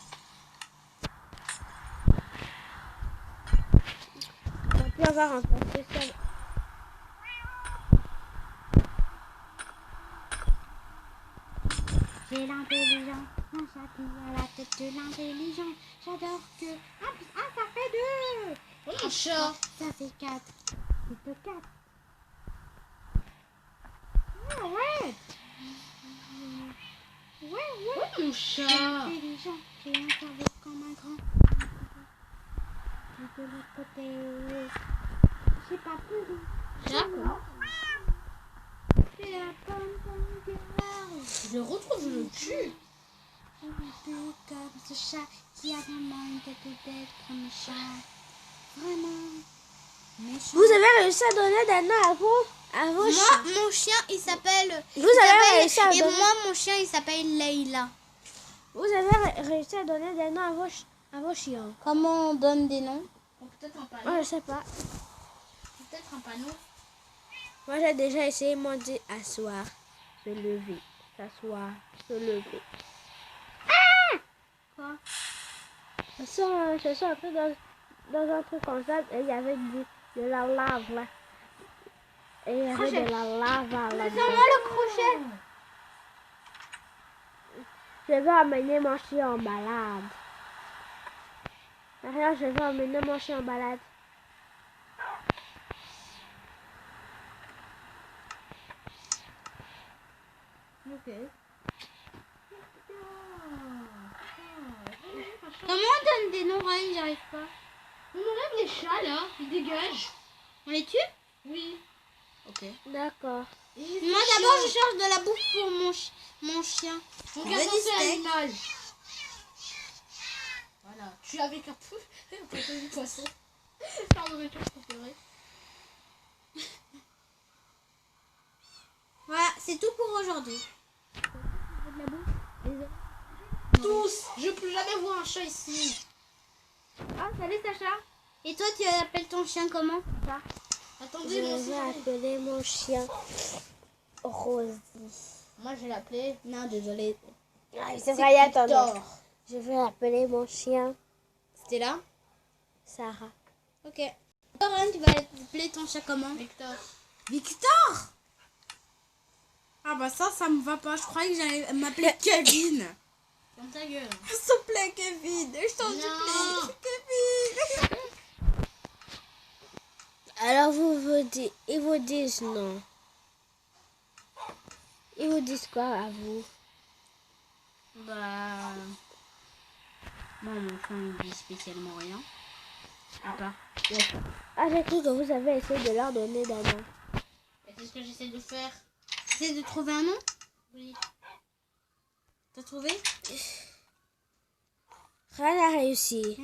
On peut avoir un peu spécial. J'ai l'intelligence, mon chat qui a la tête de l'intelligence. J'adore que... Ah, ça fait 2. Oh mon chat. Ça fait 4. Il peut 4. Ah ouais. Oh mon chat. Intelligent, j'ai un cerveau comme un grand. Et de l'autre côté... J'ai pas peur. Chat, comment? C'est la bonne gueule. Je le retrouve, je le tue. Je veux plus comme ce chat qui a vraiment une tête d'être méchant. Vraiment méchant. Vous avez réussi à donner des noms à vos chiens. Moi, mon chien, il s'appelle... Vous avez réussi à Et donner... moi, mon chien, il s'appelle Leila. Vous avez réussi à donner des noms à vos chiens. Comment on donne des noms? Peut-être un panneau. Moi, je sais pas. Peut-être un panneau. Moi, j'ai déjà essayé, moi, dit asseoir, se lever, s'asseoir, se lever. Quoi? Je suis un peu dans un truc comme ça, et il y avait de la lave là. Et il y avait de la lave là. C'est moi le crochet. Je vais emmener mon chien en balade. D'ailleurs, je vais emmener mon chien en balade. Ok. Comment on donne des noms, Ryan? J'arrive pas. On enlève les chats là, ils dégagent. On les tue? Oui. Ok. D'accord. Moi d'abord je cherche de la bouffe pour mon chien. On veut garde des penser à steaks. l'animal. Voilà, tu es avec un peu du poisson. Ta nourriture préférée. Voilà, c'est tout pour aujourd'hui. Tous. Je ne peux jamais voir un chat ici. Ah, salut Sacha. Et toi tu appelles ton chien comment? Je Attendez, moi aussi. vais appeler mon chien Rosie. Moi je vais l'appeler. Non, désolé. C'est vrai, attendez. Victor. Je vais appeler mon chien C'était là? Sarah. Ok. Toi, Ryan, tu vas appeler ton chat comment? Victor. Victor? Ah bah ça me va pas. Je croyais que j'allais m'appeler Kevin. Ferme ta gueule. S'il te plaît, Kevin. Je t'en Non. supplie. Kevin. Alors ils vous disent non. Ils vous disent quoi à vous? Bah... Bon, mon chien ne dit spécialement rien. À part... Ah, j'ai cru que vous avez essayé de leur donner des noms. Et c'est ce que j'essaie de faire. Essaye de trouver un nom? Oui. T'as trouvé? Rien n'a réussi.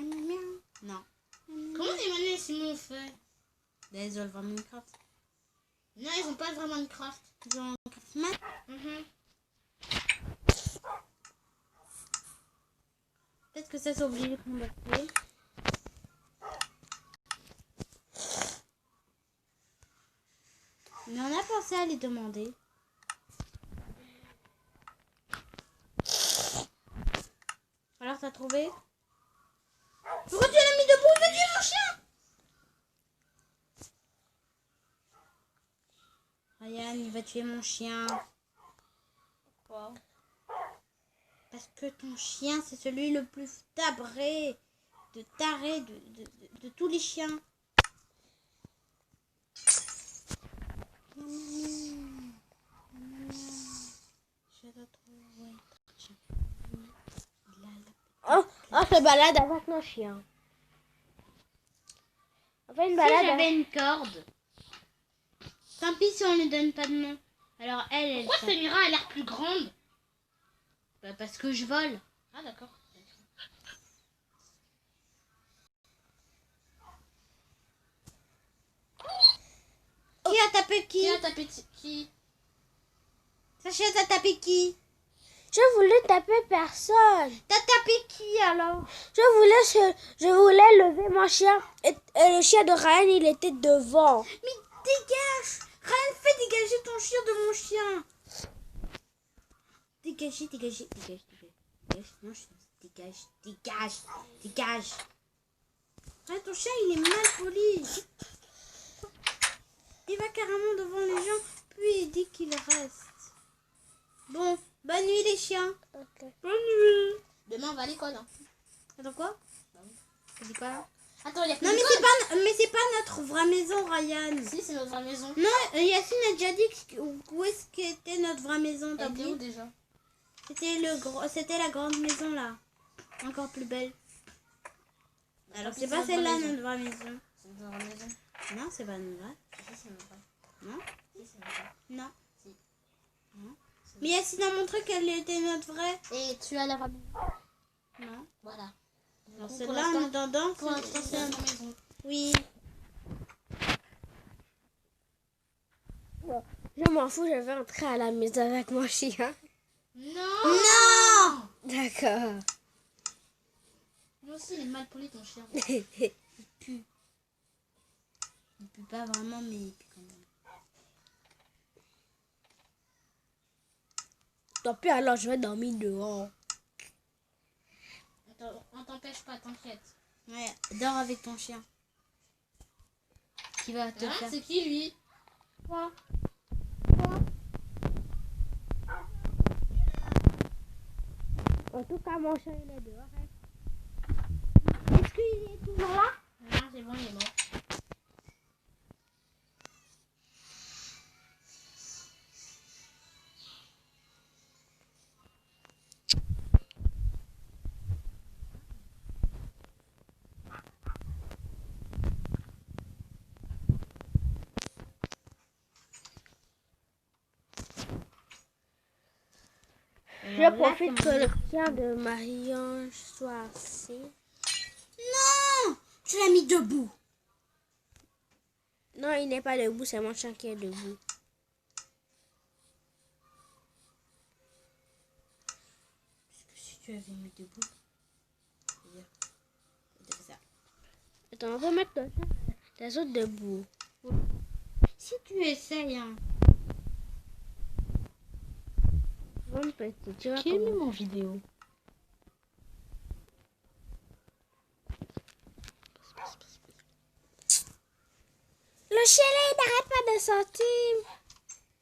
Non. Comment Emmanuel et Simon ont fait? Ils ont vraiment Minecraft. Non, ils ont pas vraiment de craft. Ils ont Minecraft. Mhm. Peut-être que ça c'est obligé de combattre. Mais on a pensé à les demander. Alors t'as trouvé? Pourquoi tu l'as mis debout? Il va tuer mon chien! Ryan, il va tuer mon chien. Pourquoi? Parce que ton chien, c'est celui le plus tabré de taré de tous les chiens. Oh, on se balade avec nos chiens. On fait une Si balade. j'avais une corde. Tant pis si on ne donne pas de nom. Alors elle Pourquoi s'appelle- Samira a l'air plus grande? Bah, parce que je vole. Ah d'accord. Qui a tapé qui? Qui a tapé qui? Sacha, t'as tapé qui? Je voulais taper personne. T'as tapé qui alors? Je voulais lever mon chien et le chien de Ryan il était devant. Mais dégage! Rien fait dégager ton chien de mon chien! Dégagez. Non, dégage. Ah, ton chien il est mal poli. Il va carrément devant les gens, puis il dit qu'il reste. Bon, bonne nuit les chiens. Ok. Bonne nuit. Demain on va à l'école. Hein. Attends quoi? T'as dit quoi là? Attends, il y a Non mais c'est pas notre vraie maison, Ryan. Si, c'est notre maison. Non, Yacine a déjà dit où est-ce qu'était notre vraie maison, t'as Elle était où oublié? déjà? C'était la grande maison là. Encore plus belle. Alors c'est c'est pas notre celle-là vraie maison. notre vraie maison. C'est notre maison. Non, c'est pas notre vraie. Si, c'est notre. Non? Si, c'est notre. Non. Si. Non. Mais Yacine a montré qu'elle était notre vraie. Et tu as la vraie maison. Non. Voilà. Alors Pour celle-là en l'instant- attendant, Pour l'instant, c'est c'est... notre maison. Oui. Je m'en fous, je vais entrer à la maison avec mon chien. Non! Non! D'accord. Moi aussi, il est mal poli ton chien. Il pue pas vraiment, mais il pue quand même. Tant pis, alors je vais dormir dehors. On t'empêche pas, t'inquiète. Ouais, dors avec ton chien. Qui va te Hein, faire... c'est qui lui? Quoi? En tout cas, mon chien il est dehors. Hein. Est-ce qu'il est toujours là? Non, c'est bon, il est mort. Je profite que le chien de Marie-Ange soit assis. Non! Tu l'as mis debout. Non, il n'est pas debout, c'est mon chien qui est debout. Si tu avais mis debout... C'est ça. Attends, on va mettre les autres debout. Si tu essayes, hein. Bon petit, tu vois Qui a mis comment... mon vidéo? Le chien là, il n'arrête pas de sortir.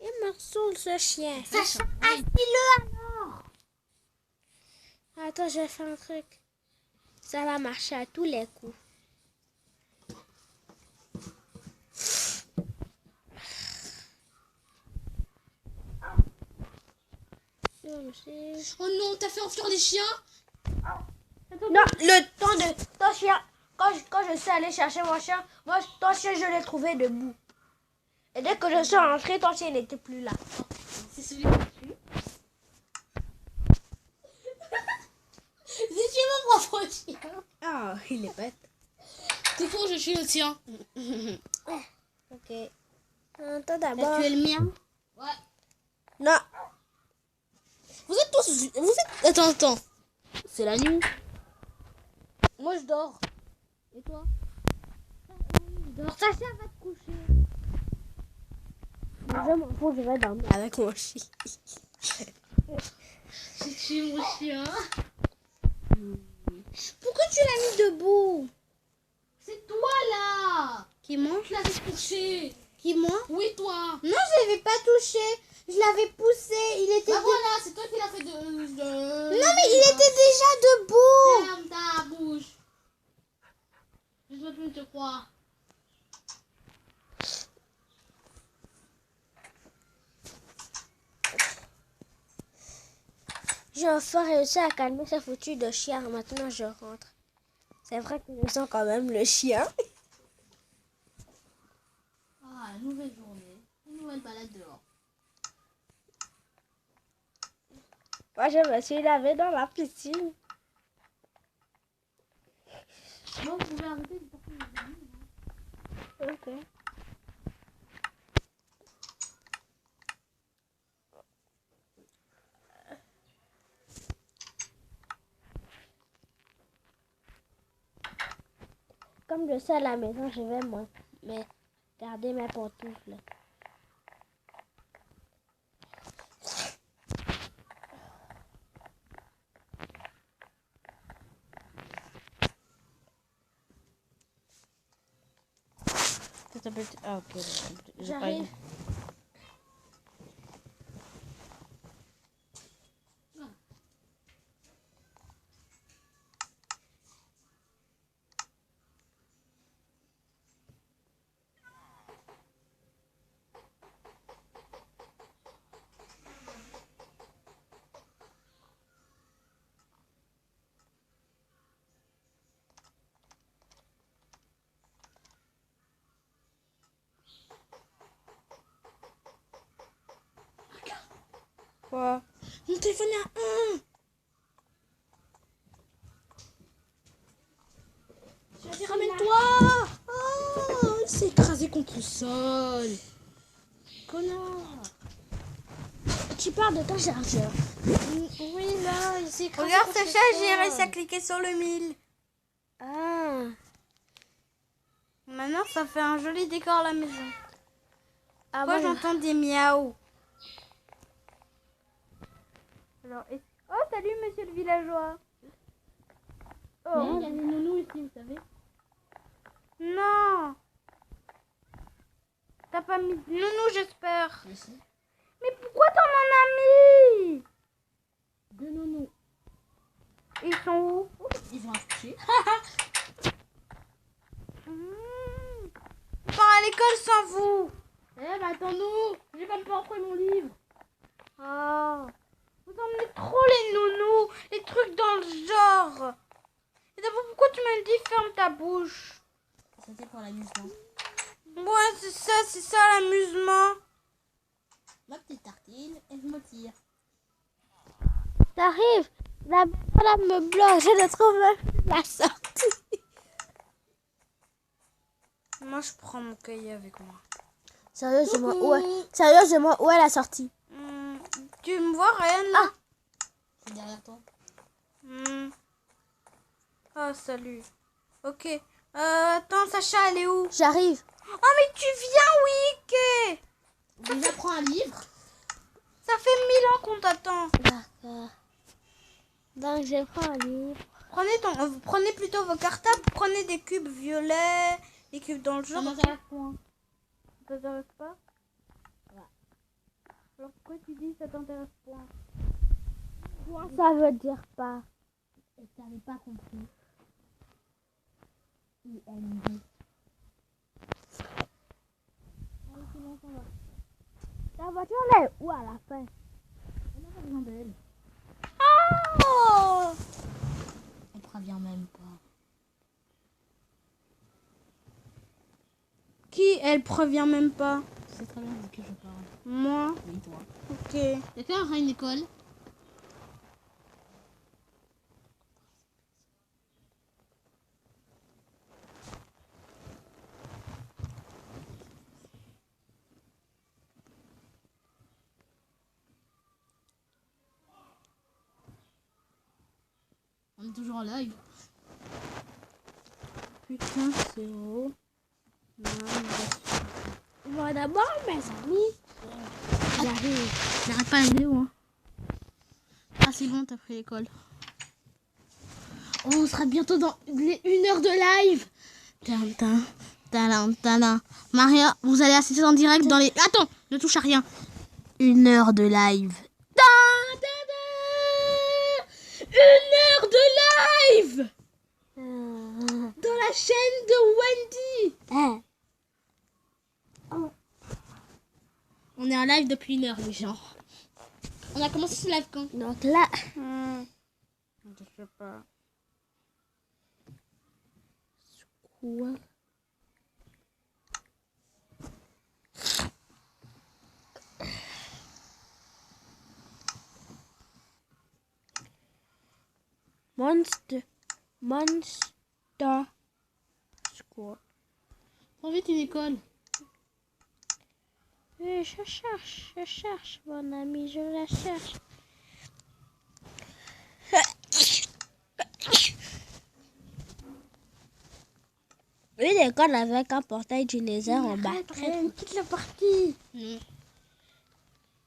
Il me saoule ce chien. Sacha, assis-le alors. Attends, je vais faire un truc. Ça va marcher à tous les coups. Oh non, t'as fait enfuir les chiens? Non, le temps de ton chien. Quand je suis allée chercher mon chien, moi, ton chien, je l'ai trouvé debout. Et dès que je suis rentrée, ton chien n'était plus là. C'est celui que tu es. Si tu es mon propre chien. Oh, il est bête. C'est pour je suis le tien. Ok. Attends T'as d'abord. tué le mien? Ouais. Non. Vous êtes tous... Attends. C'est la nuit. Moi, je dors. Et toi? Alors, Sacha va te coucher. Je m'en fous, je vais dormir avec mon chien. J'ai tué mon chien. Pourquoi tu l'as mis debout? C'est toi, là. Qui moi? Tu l'avais touché. Qui moi? Oui, toi. Non, je l'avais pas touché. Je l'avais poussé. Il était... Bah voilà, c'est toi qui l'as fait de... Non, mais il était déjà debout. Ferme ta bouche. J'ai enfin réussi à calmer ce foutu de chien. Maintenant, je rentre. C'est vrai que je sens quand même le chien. Ah, nouvelle journée. Une nouvelle balade dehors. Moi, je me suis lavée dans la piscine. Bon, vous pouvez arrêter de porter les amis. Ok. Comme je suis à la maison, je vais moi garder mes pantoufles. Ça s'appelle... Ah, ok. J'ai pas J'arrive. eu. Quoi? Mon téléphone est à 1. Vas-y, ramène-toi. Oh, il s'est écrasé contre le sol. Connard. Tu parles de ton chargeur. Oui, là, il s'est écrasé Regarde contre Sacha, le j'ai sol. réussi à cliquer sur le 1000. Ah. Maintenant, ça fait un joli décor à la maison. Ah Pourquoi bon, j'entends des miaou? Alors, oh, salut monsieur le villageois. Il y a des nounous ici, vous savez. Non. T'as pas mis de nounou, j'espère. Ici. Mais pourquoi t'en as mis? Deux nounous. Ils sont où? Ils vont accoucher. On part à l'école sans vous. Eh ben attends-nous. J'ai même pas repris mon livre. Oh. Vous emmenez trop les nounous, les trucs dans le genre. Et d'abord, pourquoi tu m'as dit ferme ta bouche? C'était pour l'amusement. Ouais, c'est ça l'amusement. Ma petite tartine, et je me tire. t'arrives. La voilà me bloque. Je ne trouve même plus la sortie. Moi, je prends mon cahier avec moi. Sérieusement, où est la sortie? Tu me vois, Ryan, là? Je suis derrière toi. Ah, salut. Ok. Attends, Sacha, elle est où? J'arrive. Oh, mais tu viens, Wick! Déjà prends un livre. Ça fait 1000 ans qu'on t'attend. D'accord. Donc, je prends un livre. Prenez plutôt vos cartables, prenez des cubes violets, des cubes dans le Ça genre. m'intéresse point. Ça t'intéresse pas? Ouais. Alors pourquoi tu dis ça t'intéresse pas? Ça veut dire pas. Et t'avais pas compris. IND. Allez, c'est bon, ça va. La voiture, elle est où à la fin? On n'a pas besoin d'elle. Oh! Elle prévient même pas. Qui? Elle prévient même pas. C'est très bien de qui je parle. Moi? Oui, toi. Ok. Et quand on aura une école? On est toujours en live. Putain, c'est haut. Bon, d'abord, mes amis. J'arrive. J'arrête pas la vidéo, hein. Ah, c'est bon, t'as pris l'école. Oh, on sera bientôt dans 1 heure de live. Tintin, tadam, tadam. Maria, vous allez assister en direct dans les... Attends, ne touche à rien. 1 heure de live. Ta, ta, ta. 1 heure de live dans la chaîne de Wendy. Hein. On est en live depuis 1 heure, les gens. On a commencé ce live quand? Donc là, Je sais pas. quoi? Monster Squad. Prends vite une école. Je cherche, mon ami, je la cherche. Une école avec un portail du laser en bas. Quitte la partie. Non.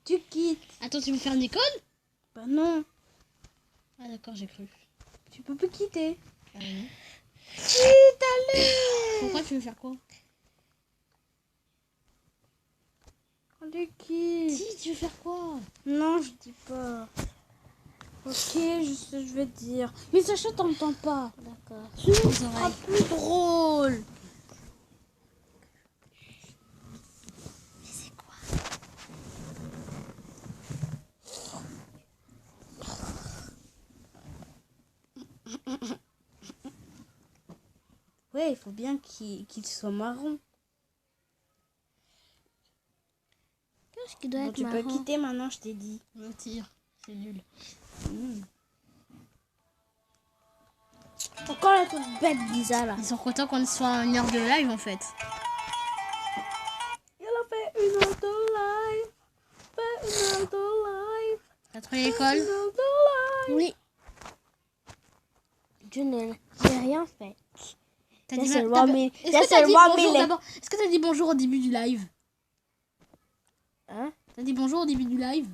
Tu quittes. Attends, tu veux faire une école? Bah non, Ah d'accord, j'ai cru. tu peux plus quitter. Ah non. Quitte, allez. Pourquoi tu veux faire quoi? Allez, quitte. Si, tu veux faire quoi? Non, je dis pas. Ok, je sais, je vais te dire. Mais Sacha, t'entends pas. D'accord. Ce sera plus drôle. C'est quoi? Ouais, il faut bien qu'il soit marron. Qu'est-ce qui doit Bon, être tu peux marrant? quitter maintenant, je t'ai dit. Mentir. C'est nul. Encore un truc bête bizarre là. Ils sont contents qu'on soit à 1 heure de live en fait. Il a fait une heure de live. Fait une heure de live. T'as trouvé l'école? Une heure de live. Oui. Je n'ai rien fait. T'as Ça, dit c'est ma- le t'as- one minute. Est-ce Ça, que c'est t'as le dit one bonjour minute. d'abord? Est-ce que t'as dit bonjour au début du live? Hein? T'as dit bonjour au début du live?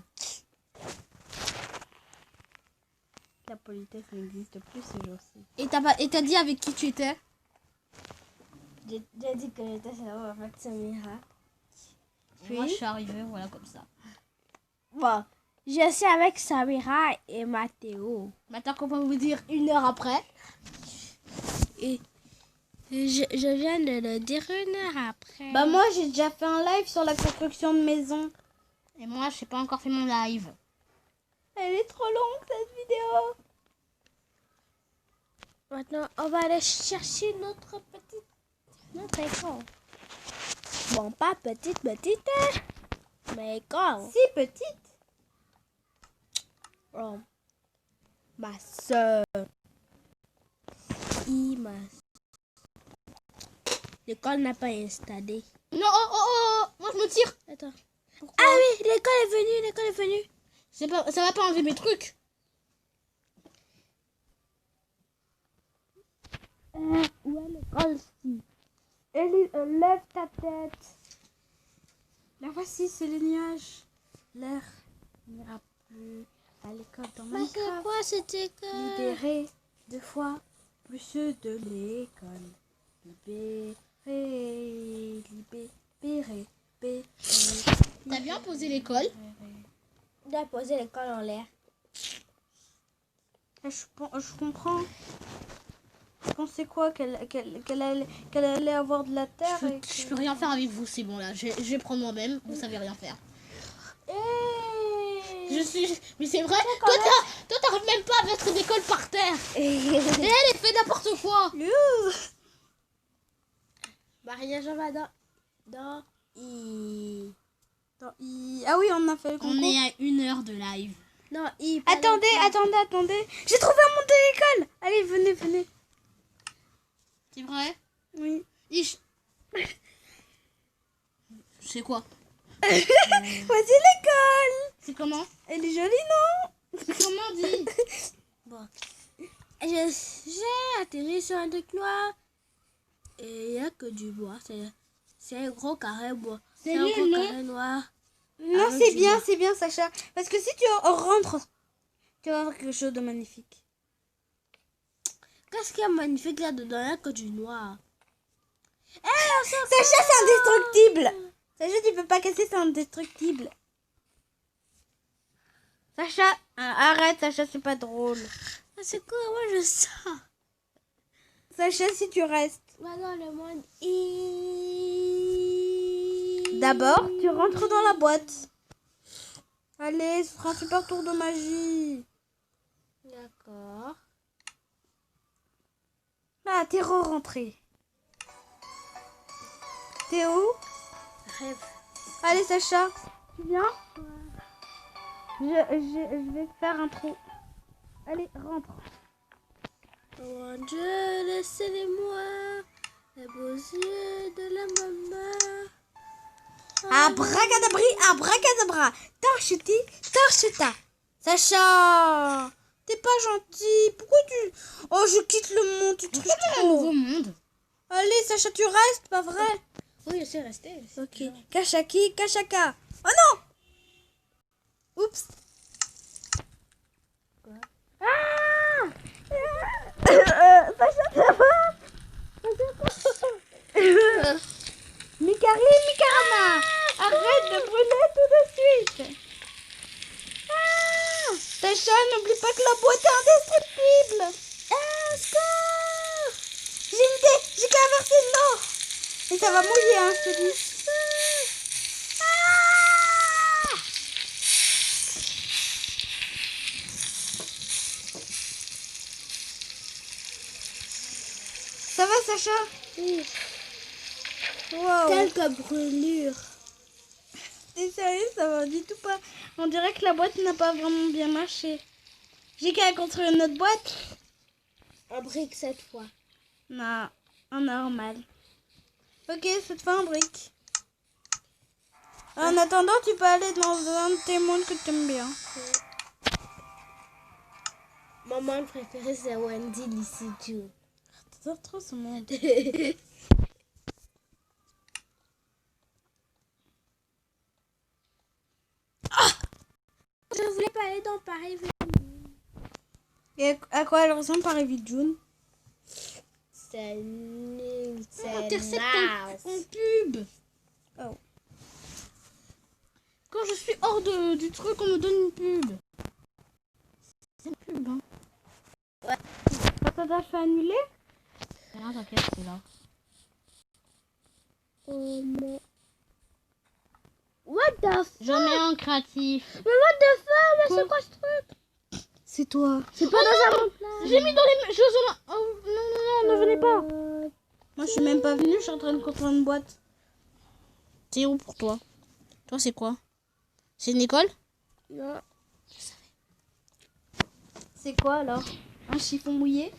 La politesse n'existe plus ces jours-ci. Et t'as dit avec qui tu étais? J'ai dit que j'étais seulement avec Samira. Puis moi je suis arrivée, voilà comme ça. Bon, je suis avec Samira et Mathéo. Maintenant qu'on peut vous dire 1 heure après. Et je viens de le dire 1 heure après. Bah moi, j'ai déjà fait un live sur la construction de maison. Et moi je n'ai pas encore fait mon live. Elle est trop longue cette vidéo. Maintenant, on va aller chercher notre école. Bon, pas petite, mais école. Si petite. Oh. Ma soeur. L'école n'a pas installé. Non, oh, moi je me tire. Attends. Ah oui, l'école est venue. Ça va pas enlever mes trucs. Où est l'école si? Ellie, lève ta tête. La voici, c'est les nuages. L'air n'ira plus à l'école dans Mais c'est Minecraft. quoi cette école? Libéré 2 fois plus de l'école. Libéré. T'as bien posé l'école. On doit poser l'école en l'air. Je comprends. Je pensais quoi qu'elle allait avoir de la terre. Je peux rien faire avec vous, c'est bon là. Je vais prendre moi-même, vous savez rien faire. Mais c'est vrai, toi t'arrives même pas à mettre l'école par terre. Et elle fait n'importe quoi. Maria Jean va dans Ah oui, on a fait le concours. On est à 1 heure de live. Non, Attendez. J'ai trouvé un monde de l'école. Allez, venez. C'est vrai? Oui. C'est quoi? Voici l'école. C'est comment? Elle est jolie, non? Comment on dit? Bon. J'ai atterri sur un truc noir. Et il n'y a que du bois. C'est un gros carré bois. C'est un nul, gros non? carré noir. Non, Avec c'est du bien, bois. Sacha. Parce que si tu rentres, tu vas voir quelque chose de magnifique. Qu'est-ce qu'il y a de magnifique là-dedans? Il n'y a que du noir. Sacha, c'est indestructible. Sacha, tu peux pas casser, c'est indestructible. Sacha, arrête, Sacha, c'est pas drôle. Ah, c'est quoi? Moi, je sens. Sacha, si tu restes. Va dans le monde. D'abord, tu rentres dans la boîte. Allez, ce sera un super tour de magie. D'accord. Ah, t'es re-rentré. T'es où? Rêve. Allez, Sacha. Tu viens? Je vais te faire un trou. Allez, rentre. Oh Dieu, laissez-les-moi. Les beaux yeux de la maman. Abracadabri, abracadabra. Tarchuti, tarchuta. Sacha, t'es pas gentil. Pourquoi tu... Oh, je quitte le monde, tu triches Un trop. nouveau monde. Allez, Sacha, tu restes, pas vrai? Oui, je suis restée. Ok. Kachaki, kachaka. Oh non! Oups. Quoi? Ah! Sacha, ça va? Mikari, Mikarana, arrête de brûler tout de suite. Ah! Sacha, n'oublie pas que la boîte est indestructible. Ah, score! J'ai une idée, j'ai qu'à verser de l'eau. Et ça va mouiller, hein, je te dis. Ah! Ça va, Sacha? Oui. Wow. Quelques brûlures. T'es sérieux, ça va du tout pas. On dirait que la boîte n'a pas vraiment bien marché. J'ai qu'à construire une autre boîte. En brique cette fois. Non, en normal. Ok, cette fois en brique. En attendant, tu peux aller dans un de tes mondes que tu aimes bien. Mon monde préféré c'est Wendy Lissy Joe. T'adores trop ce monde. Je voulais pas aller dans Paris. Et à quoi elle ressemble par Evil June? C'est nul, c'est Intercepte naze. en pub. Oh. Quand je suis hors du truc, on me donne une pub. C'est une pub, hein. Ça t'a fait annuler? Ah, t'inquiète, c'est là. Oh non. What the fuck? J'en ai un créatif. Mais what the fuck? Mais Quoi? c'est quoi ce truc? C'est toi. C'est pas dans un monde plat. J'ai mis dans les jeux olympiques. Oh, non, ne venez pas. Moi, je suis même pas venue, je suis en train de construire une boîte. C'est où pour toi? Toi, c'est quoi? C'est une école? Non. C'est quoi alors? Un chiffon mouillé?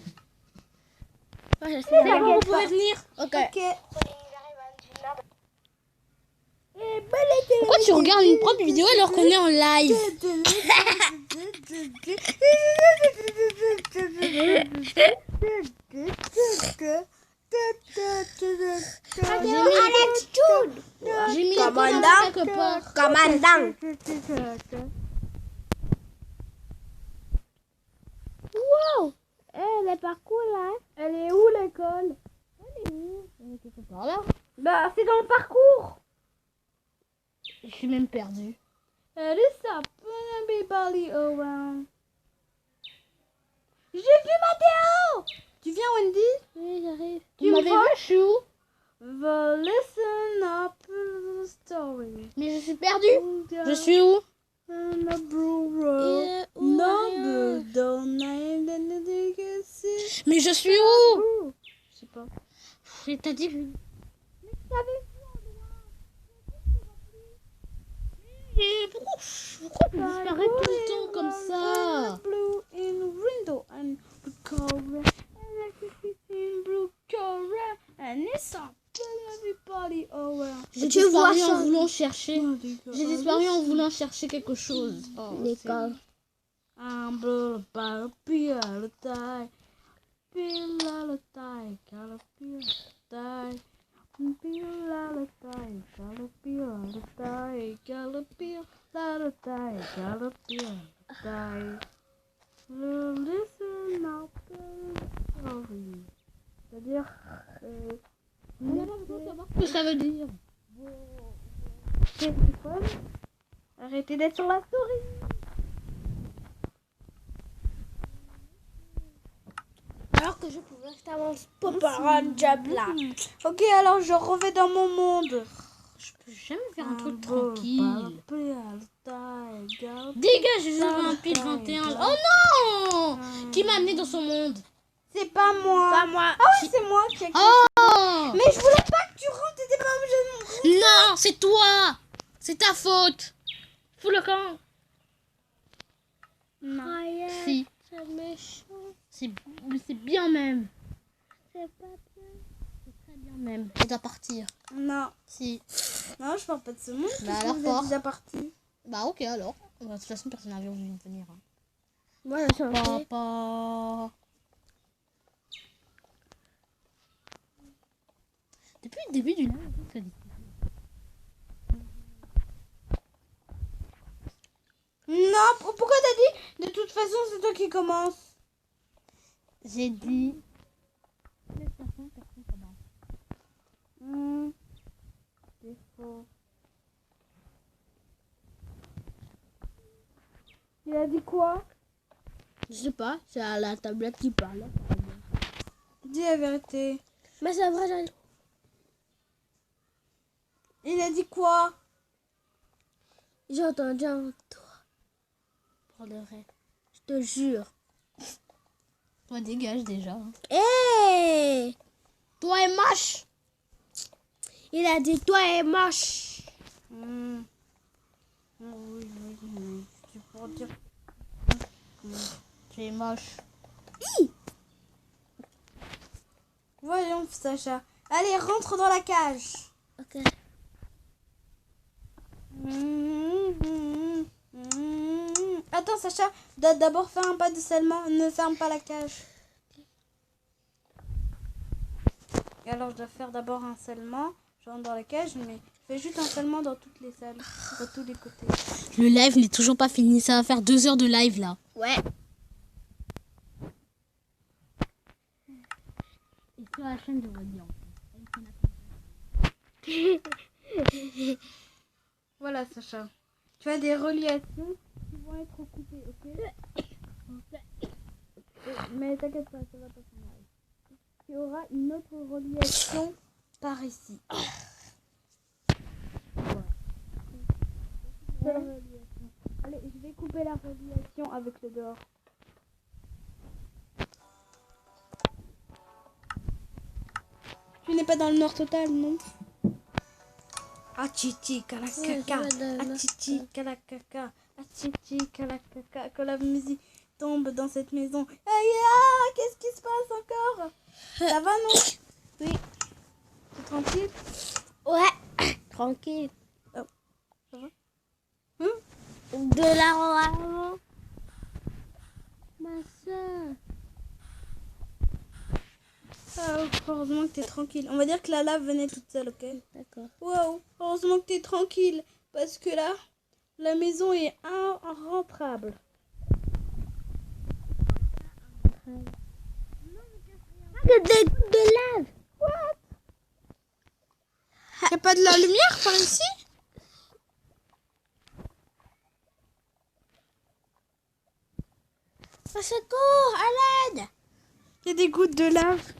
Moi, je sais C'est pas. bon, vous pouvez venir. Ok. Ok. Pourquoi tu regardes une propre vidéo alors qu'on est en live? J'ai mis la Commandant. quelque part. Commandant. Wow. Eh, les parcours là. Elle est où l'école? Par là. Bah, c'est dans le parcours. Je suis même perdue. Elle est ça. Everybody around. J'ai vu Mathéo. Tu viens, Wendy? Oui, j'arrive. Tu m'avais vu, je suis où? The listen up story. Mais je suis perdue. Je suis où? Il est où, No, rien? don't Mais je suis où? Je sais pas. T'as dit que... Mais pourquoi tu disparais tout le temps comme ça? Blue in window and blue color in blue color and it's up everybody around. J'ai Tu vois disparu ça? en voulant chercher. J'ai disparu en voulant chercher quelque chose. Oh, L'école. I'm blue by the die. Pila die, gotta die. Pila die, gotta die, gotta die. Listen up, story. C'est-à-dire, ce que ça veut dire. c'est quoi? Arrêtez d'être sur la souris. Alors que je pouvais rester à mon Poparan job là. Ok, alors je reviens dans mon monde. Je peux jamais faire un truc tranquille. Sauvegarde. Dégage, je joue un pile 21. Oh non! Qui m'a amené dans son monde? C'est pas moi. Pas moi. Ah oui, c'est moi qui ai... Oh! Mais je voulais pas que tu rentres, t'étais pas obligé de me... Non, c'est toi! C'est ta faute! Fous le camp! Ryan, Si, c'est méchant. c'est bien même. C'est pas bien. C'est très bien même. Tu dois partir. Non. Si. Non, je pars pas de ce monde. Bah parce que alors, vous pars. êtes déjà parti. Bah ok alors. De toute façon, personne n'a envie de venir. Hein. Moi, je suis en train. Papa. Depuis le début du live, ça dit. Non, pourquoi t'as dit? De toute façon, c'est toi qui commence. J'ai dit. De toute façon, personne commence. C'est faux. Il a dit quoi? Je sais pas, c'est à la tablette qui parle. Dis la vérité. Mais c'est vrai, j'en ai. Il a dit quoi? J'ai entendu un toi. Pour de vrai. Je te jure. Toi, dégage déjà. Hé! Toi et moche! Il a dit toi est moche. Oui, mais c'est pour dire... Tu es moche. Voyons, Sacha. Allez, rentre dans la cage. Ok. Attends, Sacha, dois d'abord faire un pas de scellement. Ne ferme pas la cage. Et alors, je dois faire d'abord un scellement. Je rentre dans la cage, mais je fais juste un scellement dans toutes les salles, dans tous les côtés. Le live n'est toujours pas fini. Ça va faire 2 heures de live là. Ouais. Et sur la chaîne de Radiant. Voilà, Sacha. Tu as des reliations qui vont être coupées, ok? Mais t'inquiète pas, ça va pas s'en aller. Tu auras une autre reliation par ici. Seule reliation. Allez, je vais couper la reliation avec le dehors. Tu n'es pas dans le noir total, non? Achichi kalakaka, achichi kalakaka, achichi kalakaka. Quand la musique tombe dans cette maison, aïe, qu'est-ce qui se passe encore? Ça va, non? Oui. T'es tranquille? Ouais. Tranquille. Oh. Ça va? De la roue. Ma soeur. Ah, heureusement que t'es tranquille. On va dire que la lave venait toute seule, ok? D'accord. Wow, heureusement que t'es tranquille. Parce que là, la maison est irrentrable. Des gouttes de lave. Y'a pas de la lumière par ici? Au secours, à l'aide. Il y a des gouttes de lave.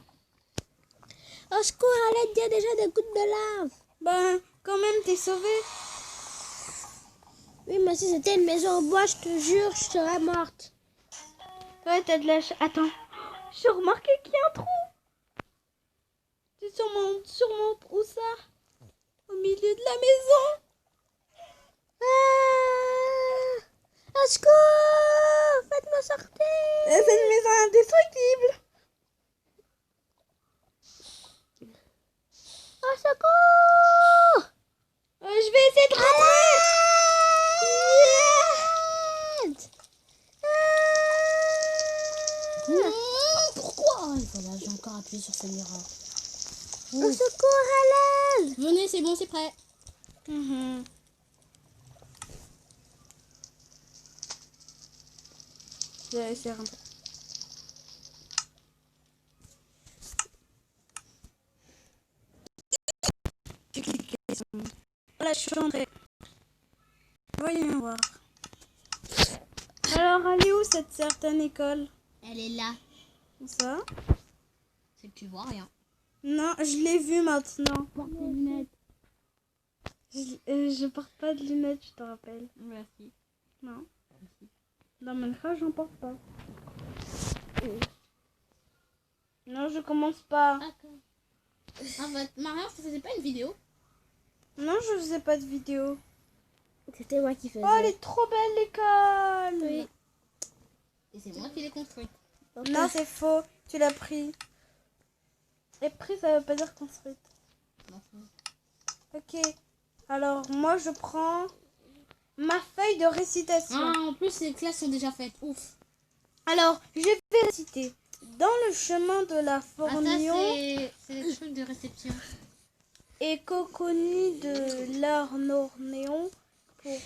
Au secours, à l'aide, il y a déjà des gouttes de lave. Ben, quand même, t'es sauvé. Oui, mais si c'était une maison en bois, je te jure, je serais morte. Ouais, t'as de la Attends, j'ai remarqué qu'il y a un trou. C'est sûrement où ça? Au milieu de la maison. Ah, au secours, faites-moi sortir. C'est une maison indestructible. Au secours. Je vais essayer de rentrer. Pourquoi? Voilà, j'ai encore appuyé sur ce miroir. Au secours, à l'aide. Venez, c'est bon, c'est prêt. Je vais essayer de rentrer. Voilà, je suis rentrée. Voyons voir. Alors, elle est où cette certaine école? Elle est là. Où ça? C'est que tu vois rien. Non, je l'ai vue maintenant. Porte tes lunettes. Je porte pas de lunettes, je te rappelle. Merci. Non. Dans Minecraft, j'en porte pas. Non, je commence pas. D'accord. Ah bah, Marion, tu faisais pas une vidéo? Non, je faisais pas de vidéo. C'était moi qui faisais. Oh, elle est trop belle l'école. Oui. Et c'est moi qui l'ai construite. Ok. Non, c'est faux. Tu l'as pris. Et pris, ça veut pas dire construite. Non, c'est- Ok. Alors, moi, je prends ma feuille de récitation. Ah, en plus, les classes sont déjà faites. Ouf. Alors, je vais réciter. Dans le chemin de la Ah, ça, Fornion c'est les trucs de réception. et Coconi de l'Arnornéon pour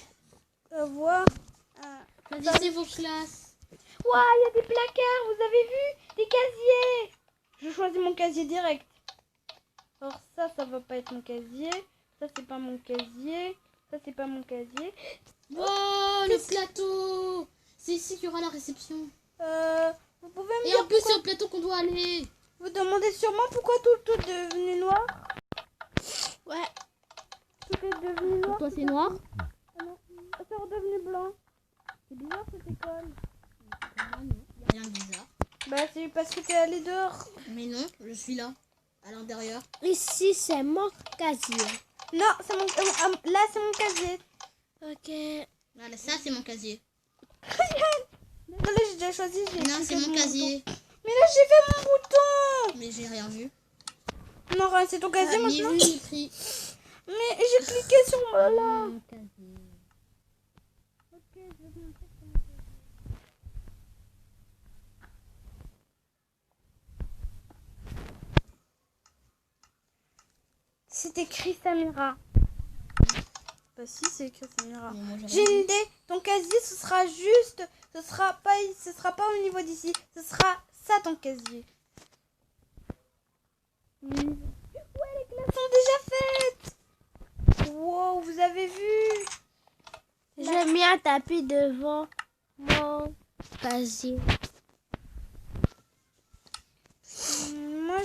avoir un... Choisissez vos classes. Ouah, il y a des placards, vous avez vu? Des casiers. Je choisis mon casier direct. Alors ça va pas être mon casier. Ça, c'est pas mon casier. Ça, c'est pas mon casier. Oh, le plateau. C'est ici qu'il y aura la réception. Vous pouvez me Et dire en plus, pourquoi... c'est au plateau qu'on doit aller. Vous demandez sûrement pourquoi tout est devenu noir. Ouais. Tout est devenu noir. Toi, c'est noir. Ah non, c'est redevenu blanc. C'est bizarre cette école. Rien de bizarre. Bah c'est parce que t'es allé dehors. Mais non, je suis là, à l'intérieur. Ici, c'est mon casier. Non, c'est mon... là c'est mon casier. Ok. Voilà, ça, c'est mon casier. Désolée, j'ai déjà choisi. j'ai Non, cliqué c'est sur mon casier. bouton. Mais là j'ai fait mon bouton. Mais j'ai rien vu. Non, c'est ton casier Ni maintenant. vu, ni pris. Mais j'ai cliqué sur là. Mon casier. C'est écrit Samira. Bah si, c'est écrit Samira. Mais moi, j'ai J'ai rien une vu. idée. Ton casier, ce sera juste... Ce sera pas au niveau d'ici. Ce sera ça, ton casier. Ouais, les classes sont déjà faites. Wow, vous avez vu? J'ai mis un tapis devant mon casier.